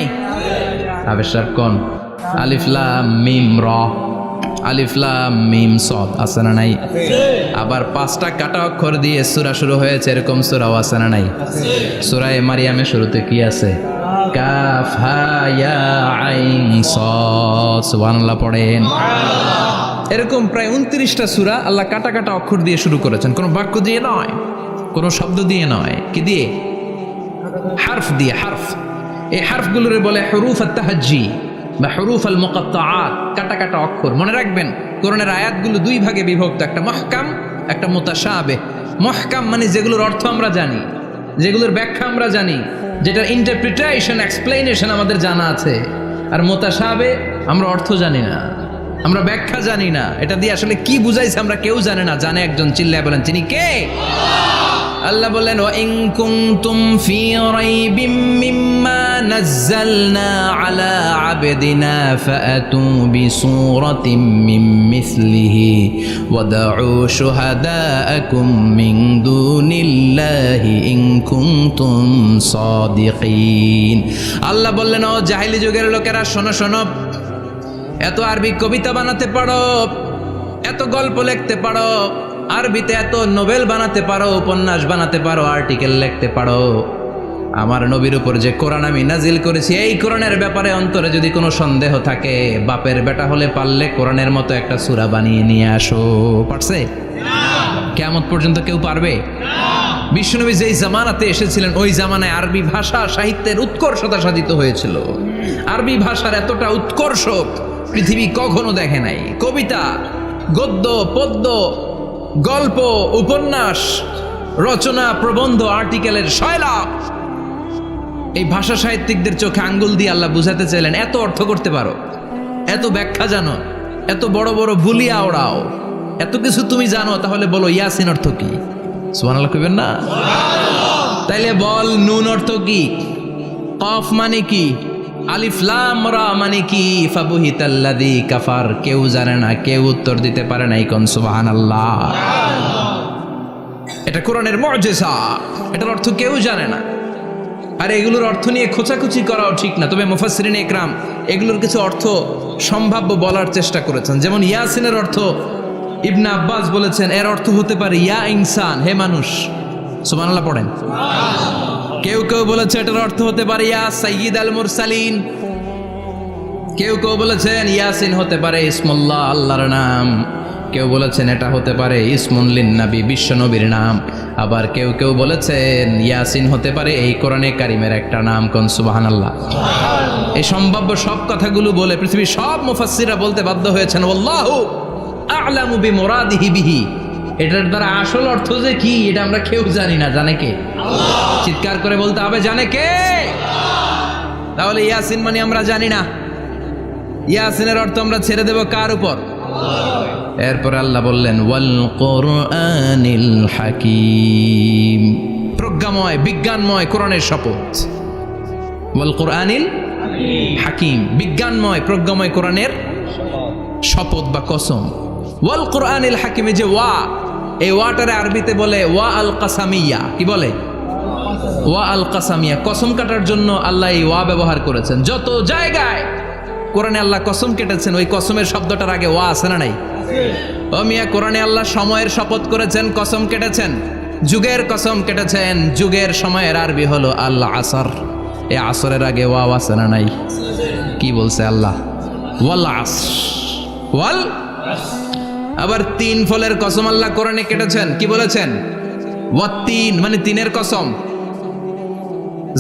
আবেশার কোন? আলিফ লাম মিম র, আলিফ লাম মিম সদ আছে না নাই? আবার 5টা কাটা অক্ষর দিয়ে সূরা শুরু হয়েছে এরকম সূরাও আছে না নাই? সূরা মারিয়ামের শুরুতে কি আছে? কাফ হা ইয়া আইন সাদ। সুবহানাল্লাহ পড়েন। এরকম প্রায় 29টা সূরা আল্লাহ কাটা কাটা অক্ষর দিয়ে শুরু করেছেন, কোনো বাক্য দিয়ে নয়, কোনো শব্দ দিয়ে নয়। কি দিয়ে? হারফ দিয়ে। হারফ, এই হারফগুলোরে বলে হুরুফ আত-তাহাজ্জি বা হুরুফ আল মুকাত্তাআত, কাটা কাটা অক্ষর। মনে রাখবেন কোরআনের আয়াতগুলো 2 ভাগে বিভক্ত, একটা মুহকাম, একটা মুতাশাবিহ। মুহকাম মানে যেগুলোর অর্থ আমরা জানি, যেগুলোর ব্যাখ্যা আমরা জানি, যেটার ইন্টারপ্রিটেশন, এক্সপ্লেনেশন আমাদের জানা আছে। আর মুতাশাবিহ আমরা অর্থ জানি না, আমরা ব্যাখ্যা জানি না, এটা দিয়ে আসলে কি বুঝাইছে আমরা কেউ জানে না। জানে একজন, চিল্লায় বলেন তিনি কে? আল্লাহ বলেন ওয়া ইন কুনতুম ফি রাইবিম মিম্মা নাযালনা আলা আবদিনা ফাআতু বিসূরাতিন মিন মিসলিহি ওয়াদউ শুহাদাআকুম মিন দুনিল্লাহি ইন কুনতুম সাদিকিন। আল্লাহ বললেন ও জাহেলি যুগের লোকেরা, শোনো শোনো, এত আরবি কবিতা বানাতে পারো, এত গল্প লিখতে পারো, আরবিতে এত নোবেল বানাতে পারো, উপন্যাস বানাতে পারো, আর্টিকেল লিখতে পারো, আমার নবীর উপর যে কোরআন আমি নাজিল করেছি এই কোরআনের ব্যাপারে অন্তরে যদি কোনো সন্দেহ থাকে, বাপের বেটা হলে পারলে কোরআনের মতো একটা সূরা বানিয়ে নিয়ে আসো। পারছে? কিয়ামত পর্যন্ত কেউ পারবে? বিশ্বনবী যেই জামানাতে এসেছিলেন ওই জামানায় আরবি ভাষা সাহিত্যের উৎকর্ষতা সাধিত হয়েছিল। আরবি ভাষার এতটা উৎকর্ষ পৃথিবী কখনো দেখে নাই। কবিতা, গদ্য, পদ্য, গল্প, উপন্যাস, রচনা, প্রবন্ধ, আর্টিকেলের শৈলাপ। এই ভাষা সাহিত্যিকদের চোখে আঙ্গুল দিয়ে আল্লাহ বুঝাতে চাইলেন এত অর্থ করতে পারো, এত ব্যাখ্যা জানো, এত বড় বড় বুলিয়া ওড়াও, এত কিছু তুমি জানো, তাহলে বলো ইয়াসিন অর্থ কি? সুবহানাল্লাহ কইবেন না? তাইলে বল নুন অর্থ কি? কফ মানে কি? আলিফ লাম রা মানে কি? ফাবুহিতাল্লাযী কাফার। কেউ জানে না, কেউ উত্তর দিতে পারে না। কোন সুবহানাল্লাহ। এটা কোরআনের মুজিজা, এটার অর্থ কেউ জানে না। আর এগুলোর অর্থ নিয়ে খোঁচাখুচি করাও ঠিক না। তবে মুফাসসিরিনে ইকরাম এগুলোর কিছু অর্থ সম্ভাব্য বলার চেষ্টা করেছেন। যেমন ইয়াসিনের অর্থ ইবনে আব্বাস বলেছেন এর অর্থ হতে পারে ইয়া ইনসান, হে মানুষ। সুবহানাল্লাহ পড়েন। কেউ কেউ বলেছে এটার অর্থ হতে পারে ইয়া সাইয়্যিদ আল মুরসালিন। কেউ কেউ বলেছেন ইয়াসিন হতে পারে ইসমুল্লাহ, আল্লাহর নাম। কেউ বলেছেন এটা হতে পারে ইসমুন লিন নবী, বিশ্ব নবীর নাম। আবার কেউ কেউ বলেছেন ইয়াসিন হতে পারে এই কোরআনে কারিমের একটা নাম। কোন সুবহানাল্লাহ। এই সম্ভাব্য সব কথাগুলো বলে পৃথিবীর সব মুফাসসিররা বলতে বাধ্য হয়েছেন আল্লাহু আ'লামু বিমুরাদিহি বিহি। এটার দ্বারা আসল অর্থ যে কি এটা আমরা কেউ জানি না। জানে কে? আল্লাহ। চিৎকার করে বলতে হবে জানে কে? তাহলে ইয়াসিন মানে আমরা জানি না। ইয়াসিনের অর্থ আমরা ছেড়ে দেব কার উপর? এরপর আল্লাহ বললেন ওয়াল কোরআনিল হাকিম, প্রজ্ঞাময় বিজ্ঞানময় কোরআনের শপথ। ওয়াল কোরআনিল হাকিম, বিজ্ঞানময় প্রজ্ঞাময় কোরআনের শপথ বা কসম। ওয়াল কোরআনিল হাকিমে যে ওয়া, এই ওয়াটারে আরবিতে বলে ওয়া আল কাসামিয়া। কি বলে? ওয়া আল কাসামিয়া, কসম কাটার জন্য আল্লাহ এই ওয়া ব্যবহার করেছেন। যত জায়গায় কোরআনে আল্লাহ কসম কেটেছেন ওই কসমের শব্দটার আগে ওয়া আছে না নাই? ও মিয়া, কোরআনে আল্লাহ সময়ের শপথ করেছেন, কসম কেটেছেন, যুগের কসম কেটেছেন। যুগের সময়ের আরবি হলো আল আসর। এই আসরের আগে ওয়া আছে না নাই? কি বলছে আল্লাহ? ওয়াল আসর, ওয়াল। আবার 3 ফলের কসম আল্লাহ কোরআনে কেটেছেন, কি বলেছেন? ওয়াত্তিন মানে 3-এর কসম।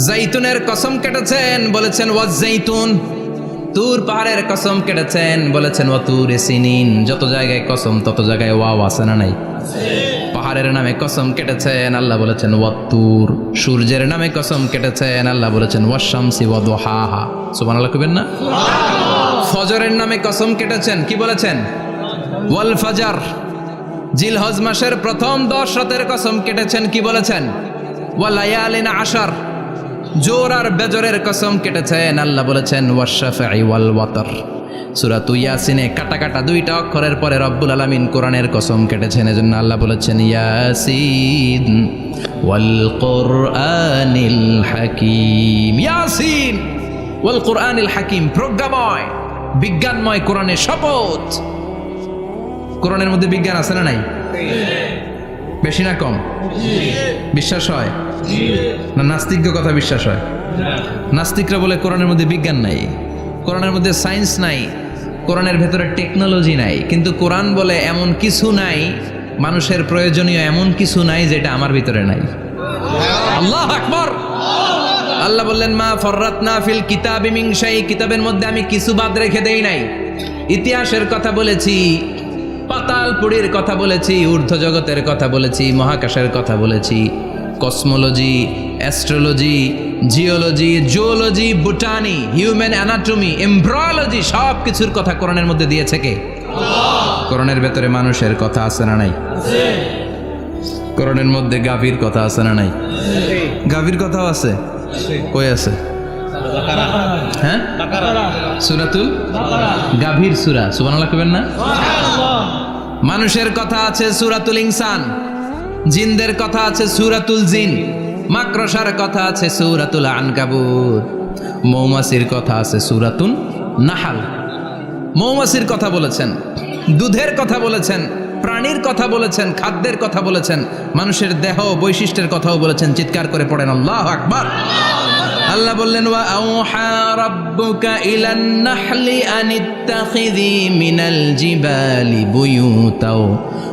জাইতুনের কসম কেটেছেন, বলেছেন ওয়াজ্জাইতুন। তুর পাহাড়ের কসম কেটেছেন, বলেছেন ওয়াতুরে সিনিন। যত জায়গায় কসম তত জায়গায় ওয়াও আছে না নাই? পাহাড়ের নামে কসম কেটেছেন, আল্লাহ বলেছেন ওয়াত্তুর। সূর্যের নামে কসম কেটেছেন, আল্লাহ বলেছেন ওয়াশ-শামসি ওয়া দুহাহা। সুবহানাল্লাহ কইবেন না? ফজরের নামে কসম কেটেছেন, কি বলেছেন? ওয়াল ফাজর। জিলহজ মাসের প্রথম 10 রাতের কসম কেটেছেন, কি বলেছেন? ওয়া লায়ালিন আশর। জোর আর বেজরের কসম কেটেছেন, আল্লাহ বলেছেন ওয়াশ-শাফঈ ওয়াল ওয়াতর। সূরা ইয়াসিনে কাটা কাটা 2টা অক্ষরের পরে রব্বুল আলামিন কোরআনের কসম কেটেছেন, এজন্য আল্লাহ বলেছেন ইয়াসিন ওয়াল কুরআনিল হাকীম। ইয়াসিন ওয়াল কুরআনিল হাকীম, প্রজ্ঞাময় বিজ্ঞানময় কোরআনের শপথ। কোরআনের মধ্যে বিজ্ঞান আছে না নাই? বেশি না কম? বিশ্বাস হয় না নাস্তিকদের কথা বিশ্বাস হয়? নাস্তিকরা বলে কোরআনের মধ্যে বিজ্ঞান নাই, কোরআনের মধ্যে সায়েন্স নাই, কোরআনের ভেতরে টেকনোলজি নাই। কিন্তু কোরআন বলে এমন কিছু নাই, মানুষের প্রয়োজনীয় এমন কিছু নাই যেটা আমার ভিতরে নাই। আল্লাহু আকবার। আল্লাহ বললেন মা ফররাতনা ফিল কিতাবি মিন শাই, কিতাবের মধ্যে আমি কিছু বাদ রেখে দেই নাই। ইতিহাসের কথা বলেছি, পাতালপুরীর কথা বলেছি, ঊর্ধ্ব জগতের কথা বলেছি, মহাকাশের কথা বলেছি, cosmology, astrology, geology, zoology, botany, human anatomy, embryology, সব কিছুর কথা কোরআনের মধ্যে দিয়েছে কে? কোরআনের ভেতরে মানুষের কথা আছে না নাই? কোরআনের মধ্যে গাভীর কথা আছে না নাই? গাভীর কথাও আছে। কই আছে? হ্যাঁ, সূরাতুল গাভীর সূরা। সুবহানাল্লাহ কইবেন না? মানুষের কথা আছে সূরাতুল ইনসান, জিনদের কথা আছে সূরাতুল জিন, মাকড়সার কথা আছে সূরাতুল আনকাবুত, মৌমাছির কথা আছে সূরাতুন নাহাল। মৌমাছির কথা বলেছেন, দুধের কথা বলেছেন, প্রাণীর কথা বলেছেন, খাদ্যের কথা বলেছেন, মানুষের দেহ বৈশিষ্ট্যের কথাও বলেছেন। চিৎকার করে পড়েন আল্লাহু আকবার। আল্লাহ বললেন ওয়া আওহা রাব্বুকা ইলান নাহলি আনিত্তাখিযি মিনাল জিবালি বুয়ুতাও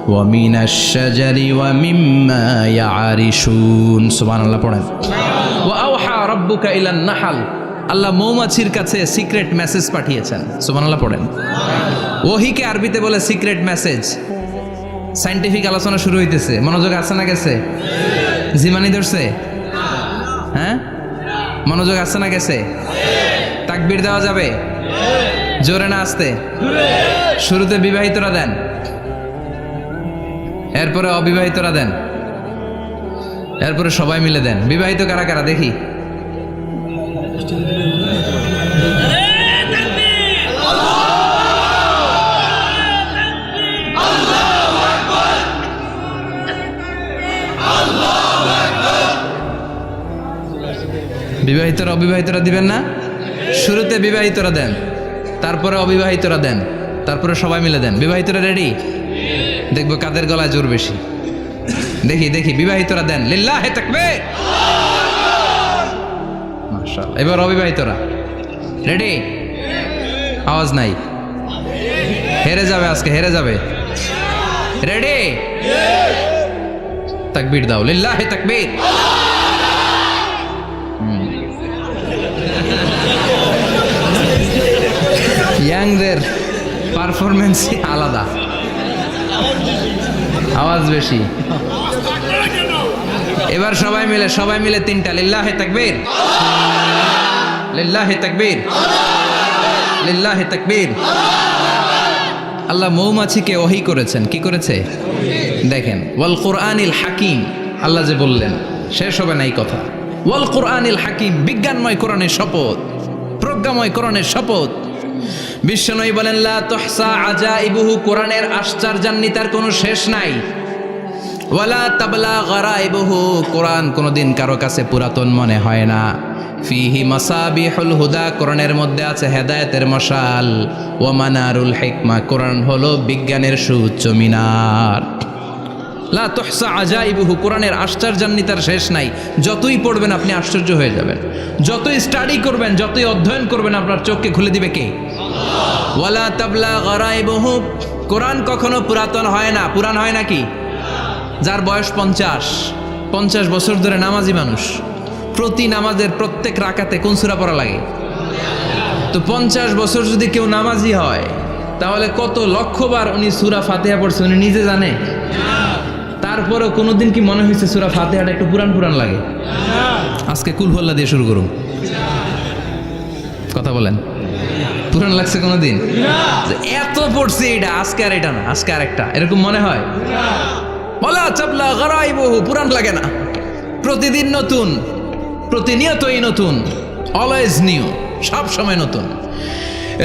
ওয়া মিনাশ শাজারি ওয়া মিম্মা ইয়ারিশুন। সুবহানাল্লাহ পড়েন। ওয়া আওহা রাব্বুকা ইলান নাহল, আল্লাহ মৌমাছির কাছে সিক্রেট মেসেজ পাঠিয়েছেন। সুবহানাল্লাহ পড়েন। ওহিকে আরবিতে বলে সিক্রেট মেসেজ। সায়েন্টিফিক আলোচনা শুরু হইতেছে, মনোযোগ আছে না গেছে? জিমানি ধরছে? হ্যাঁ, মনোযোগ আছে না গেছে? তাকবীর দেওয়া যাবে? জোরে না আসতে? শুরুতে বিবাহিতরা দেন, এরপরে অবিবাহিতরা দেন, এরপরে সবাই মিলে দেন। বিবাহিত কারা কারা দেখি? বিবাহিতরা অবিবাহিতরা দিবেন না? শুরুতে বিবাহিতরা দেন, তারপরে অবিবাহিতরা দেন, তারপরে সবাই মিলে দেন। বিবাহিতরা রেডি? দেখবো কাদের গলায় জোর বেশি। দেখি দেখি, বিবাহিতরা দেন। লিল্লাহি তাকবীর। মাশাআল্লাহ। এবার অবিবাহিতরা রেডি? আওয়াজ নাই, হেরে যাবে আজকে, হেরে যাবে। রেডি? তাকবীর দাও। লিল্লাহি তাকবীর। ইয়াংদের পারফরমেন্স আলাদা, আওয়াজ বেশি। এবার সবাই মিলে 3টা। লিল্লাহি তাকবীর, লিল্লাহি তাকবীর, লিল্লাহি তাকবীর। আল্লাহ মৌমাছিকে ওহী করেছেন। কি করেছে দেখেন। ওয়াল কুরআনিল হাকিম, আল্লাহ যে বললেন শেষ হবে না এই কথা। ওয়াল কুরআনিল হাকিম, বিজ্ঞানময় কোরআনের শপথ, প্রজ্ঞাময় কোরআনের শপথ। বিশ্বনবী বলেন লা তুহসা আজাইবুহু, কোরআনের আশ্চর্যান্বিতার কোনো শেষ নাই। ওয়ালা তাবলা গারাইবুহু, কোরআন কোনোদিন কারো কাছে পুরাতন মনে হয় না। ফিহি মাসাবিহুল হুদা, কোরআনের মধ্যে আছে হেদায়েতের মশাল। ওয়া মানারুল হিকমা, কোরআন হলো বিজ্ঞানের সুউচ্চ মিনার। লা তুহসা আজাইবুহু, কোরআনের আশ্চর্যান্বিতার শেষ নাই। যতই পড়বেন আপনি আশ্চর্য হয়ে যাবেন, যতই স্টাডি করবেন, যতই অধ্যয়ন করবেন, আপনার চোখকে খুলে দিবে কে? ওয়ালা তাবলা গরাইবহু, কোরআন কখনো পুরাতন হয় না। পুরান হয় নাকি? যার বয়স 50 বছর ধরে নামাজি মানুষ, প্রতি নামাজের প্রত্যেক রাকাতে কোন সূরা পড়া লাগে? তো 50 বছর যদি কেউ নামাজি হয়, তাহলে কত লক্ষবার উনি সূরা ফাতিহা পড়ছে উনি নিজে জানে? তারপরেও কোনোদিন কি মনে হয়েছে সূরা ফাতিহাটা একটু পুরান লাগে? আজকে কুল হল্লা দিয়ে শুরু করুন, কথা বলেন। পুরান লাগছে কোনোদিন? এত পড়ছে এটা, আজকে আর এটা না, আজকে আর একটা, এরকম মনে হয়? ওয়ালা তাবলা গরাইবহু, পুরান লাগে না। প্রতিদিন নতুন, প্রতিনিয়তই নতুন, অলওয়েজ নিউ, সব সময় নতুন।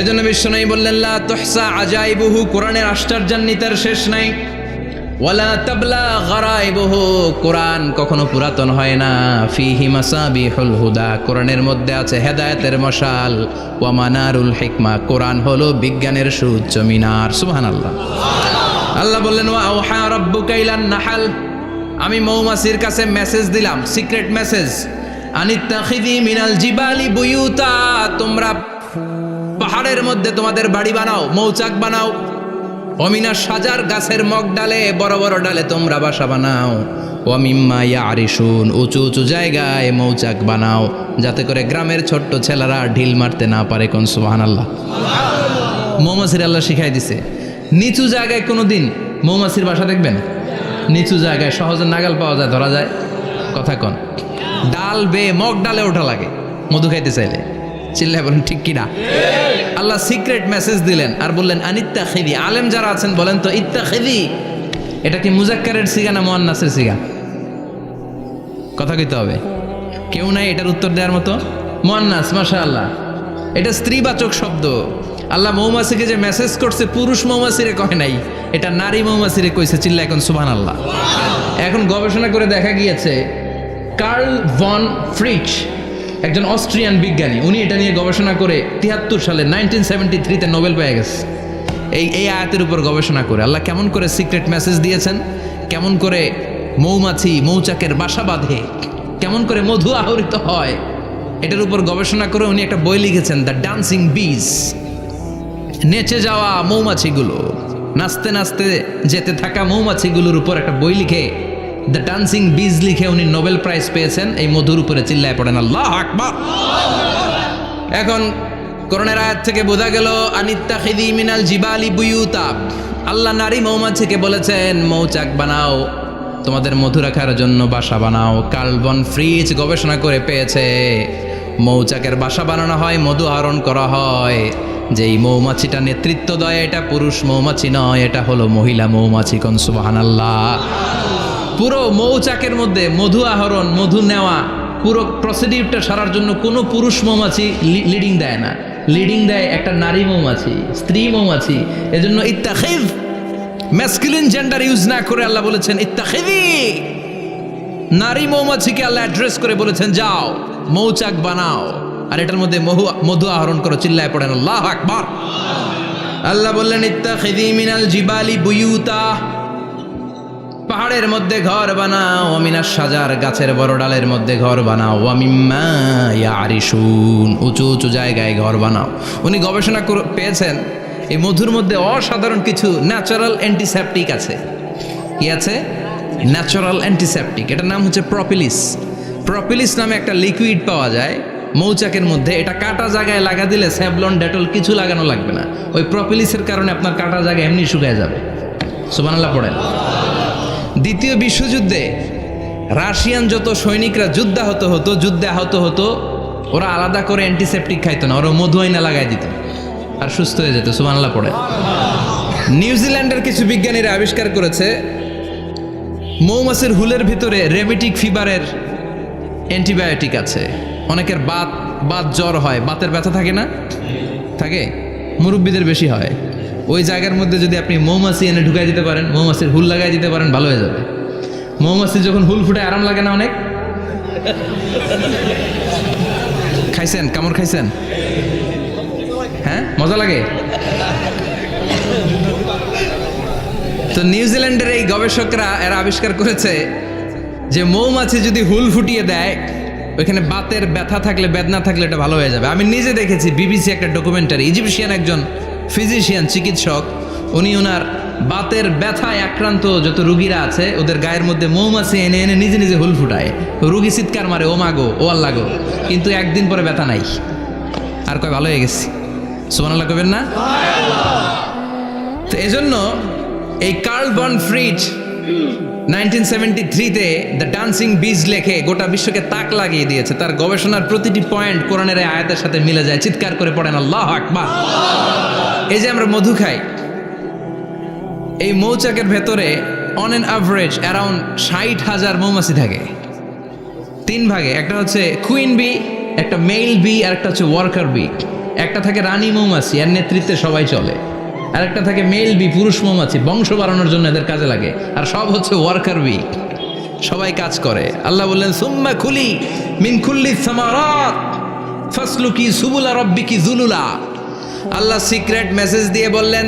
এজন্য বিশ্বনবী বললেন লা তুহসা আজাইবুহু, কোরআনের আশ্চর্যান্বিতার শেষ নাই। ওয়ালা তাবলা গরাইবুহু, কোরআন কখনো পুরাতন হয় না। ফিহি মাসাবিহুল হুদা, কোরআনের মধ্যে আছে হেদায়েতের মশাল। ওয়া মানারুল হিকমা, কোরআন হলো বিজ্ঞানের সুউচ্চ মিনার। সুবহানাল্লাহ। আল্লাহ বললেন ওয়া আওহা রাব্বুকা ইলান নাহাল, আমি মৌমাছির কাছে মেসেজ দিলাম, সিক্রেট মেসেজ। আনিত্তাখিযি মিনাল জিবালি বুয়ুতা, তোমরা পাহাড়ের মধ্যে তোমাদের বাড়ি বানাও, মৌচাক বানাও। অমিনা সাজার, গাছের মগ ডালে, বড় বড় ডালে তোমরা বাসা বানাও। ওয়ামিম্মা ইয়ারিশুন, উঁচু উঁচু জায়গায় মৌচাক বানাও, যাতে করে গ্রামের ছোট্ট ছেলেরা ঢিল মারতে না পারে। কোন সুবহানাল্লাহ। মৌমাছির আল্লাহ শিখাই দিছে। নিচু জায়গায় কোনোদিন মৌমাছির বাসা দেখবেন? নিচু জায়গায় সহজে নাগাল পাওয়া যায়, ধরা যায়। কথা কন। ডাল বেয়ে মগ ডালে ওঠা লাগে মধু খাইতে চাইলে। চিল্লায় বলেন ঠিক কিনা? আল্লাহ সিক্রেট মেসেজ দিলেন আর বললেন আনিত্তাখিযি। আলেম যারা আছেন বলেন তো, ইত্তাখিযি এটা কি মুজাক্কারের সিগা না মুয়ান্নাসের সিগা? কথা কইতে হবে। কেউ নাই এটার উত্তর দেওয়ার মতো। মুয়ান্নাস, মাশাআল্লাহ। এটা স্ত্রীবাচক শব্দ। আল্লাহ মৌমাছিকে যে মেসেজ করছে পুরুষ মৌমাছিরে কয় নাই, এটা নারী মৌমাছিরে কইছে। চিল্লা এখন সুবহানাল্লাহ। এখন গবেষণা করে দেখা গিয়েছে, কার্ল ভন ফ্রিচ একজন অস্ট্রিয়ান বিজ্ঞানী, উনি এটা নিয়ে গবেষণা করে 73 সালে 1973-তে নোবেল পেয়ে গেছে। এই আয়াতের উপর গবেষণা করে আল্লাহ কেমন করে সিক্রেট মেসেজ দিয়েছেন, কেমন করে মৌমাছি মৌচাকের বাসা বাঁধে, কেমন করে মধু আহরিত হয়, এটার উপর গবেষণা করে উনি একটা বই লিখেছেন, দ্য ডান্সিং বিজ। নেচে যাওয়া মৌমাছিগুলো, নাচতে নাচতে যেতে থাকা মৌমাছিগুলোর উপর একটা বই লিখে, দ্য ডান্সিং বিজ লিখে উনি নোবেল প্রাইজ পেয়েছেন এই মধুর উপরে। চিল্লায় পড়েন আল্লাহু আকবার। এখন কোরআনের আয়াত থেকে বোঝা গেল আনিত্তাখিযি মিনাল জিবালি বুয়ুতা, আল্লাহ নারী মৌমাছিকে বলেছেন মৌচাক বানাও, তোমাদের মধু রাখার জন্য বাসা বানাও। কার্ল ভন ফ্রিচ গবেষণা করে পেয়েছে মৌচাকের বাসা বানানো হয়, মধু আহরণ করা হয়। যেই মৌমাছিটা নেতৃত্ব দেয় এটা পুরুষ মৌমাছি নয়, এটা হলো মহিলা মৌমাছি। কোন সুবহানাল্লাহ। পুরো মৌচাকের মধ্যে মধু আহরণ, মধু নেওয়া, পুরো প্রসিডিউরটা সারার জন্য কোনো পুরুষ মৌমাছি লিডিং দেয় না, লিডিং দেয় একটা নারী মৌমাছি, স্ত্রী মৌমাছি। এজন্য ইত্তাখিয, ম্যাসকুলিন জেন্ডার ইউজ না করে আল্লাহ বলেছেন ইত্তাখিযি। নারী মৌমাছিকে আল্লাহ অ্যাড্রেস করে বলেছেন যাও মৌচাক বানাও আর এটার মধ্যে মধু আহরণ করো। চিল্লায় পড়েন আল্লাহু আকবার। আল্লাহ বললেন ইত্তাখিযি মিনাল জিবালি বুয়ুতা, পাহাড়ের মধ্যে ঘর বানাও। ওয়ামিনাস সাজার, গাছের বড় ডালের মধ্যে ঘর বানাও। ওয়ামিম্মা ইয়ারিশুন, উঁচু উঁচু জায়গায় ঘর বানাও। উনি গবেষণা পেয়েছেন এই মধুর মধ্যে অসাধারণ কিছু ন্যাচারাল অ্যান্টিসেপটিক আছে। কি আছে? Natural antiseptic. এটার নাম হচ্ছে প্রপিলিস। প্রপিলিস নামে একটা লিকুইড পাওয়া যায় মৌচাকের মধ্যে। এটা কাটা জায়গায় লাগা দিলে স্যাভলন, ডেটল কিছু লাগানো লাগবে না। ওই প্রপিলিসের কারণে আপনার কাটা জায়গা এমনি শুকিয়ে যাবে। সুবহানাল্লাহ পড়েন। দ্বিতীয় বিশ্বযুদ্ধে রাশিয়ান যত সৈনিকরা যুদ্ধে আহত হতো, ওরা আলাদা করে অ্যান্টিসেপটিক খাইতো না, ওরা মধু আইনা লাগাই দিত আর সুস্থ হয়ে যেত। সুবহানাল্লাহ পড়ে। নিউজিল্যান্ডের কিছু বিজ্ঞানীরা আবিষ্কার করেছে মৌমাছির হুলের ভিতরে রেমিটিক ফিভারের অ্যান্টিবায়োটিক আছে। অনেকের বাত জ্বর হয়, বাতের ব্যথা থাকে না? থাকে, মুরব্বীদের বেশি হয়। ওই জায়গার মধ্যে যদি আপনি মৌমাছি এনে ঢুকাই দিতে পারেন, মৌমাছির হুল লাগাই দিতে পারেন, ভালো হয়ে যাবে। মৌমাছি যখন হুল ফুটে আরাম লাগে না অনেক? খাইছেন? কামড় খাইছেন? হ্যাঁ, মজা লাগে। তো নিউজিল্যান্ডের এই গবেষকরা এরা আবিষ্কার করেছে যে মৌমাছি যদি হুল ফুটিয়ে দেয়, ওইখানে বাতের ব্যথা থাকলে, বেদনা থাকলে এটা ভালো হয়ে যাবে। আমি নিজে দেখেছি, বিবিসি একটা ডকুমেন্টারি, ইজিপশিয়ান একজন ফিজিশিয়ান, চিকিৎসক, উনি ওনার বাতের ব্যথায় আক্রান্ত যত রুগীরা আছে ওদের গায়ের মধ্যে মৌমাছি এনে এনে নিজে নিজে হুল ফুটায়। রুগী চিৎকার মারে, ও মাগো, ও আল্লাহ গো, কিন্তু একদিন পরে ব্যথা নাই, আর কয় ভালো হয়ে গেছি। সুবহানাল্লাহ কবেন না? তো এজন্য এই কার্ল বন ফ্রিজ 1973-তে দ্য ডান্সিং বিজ লেখে গোটা বিশ্বকে তাক লাগিয়ে দিয়েছে। তার গবেষণার প্রতিটি পয়েন্ট কোরআনের এই আয়াতের সাথে মিলে যায়। চিৎকার করে পড়েন আল্লাহু আকবার। এই যে আমরা মধু খাই, এই মৌচাকের ভেতরে অন অ্যান অ্যাভারেজ অ্যারাউন্ড 60,000 মৌমাছি থাকে। তিন ভাগে, একটা হচ্ছে কুইন বি, একটা মেল বি, আর একটা হচ্ছে ওয়ার্কার বি। একটা থাকে রানী মৌমাছি, এর নেতৃত্বে সবাই চলে। আর একটা থাকে মেল বি, পুরুষ মৌমাছি, বংশ বাড়ানোর জন্য এদের কাজে লাগে। আর সব হচ্ছে ওয়ার্কার বি, সবাই কাজ করে। আল্লাহ বললেন সুম্মা খুলি মিন কুল্লি সামারাত ফাসলুকি সুবুলা রাব্বিকি যুলুলা। আল্লাহ সিক্রেট মেসেজ দিয়ে বললেন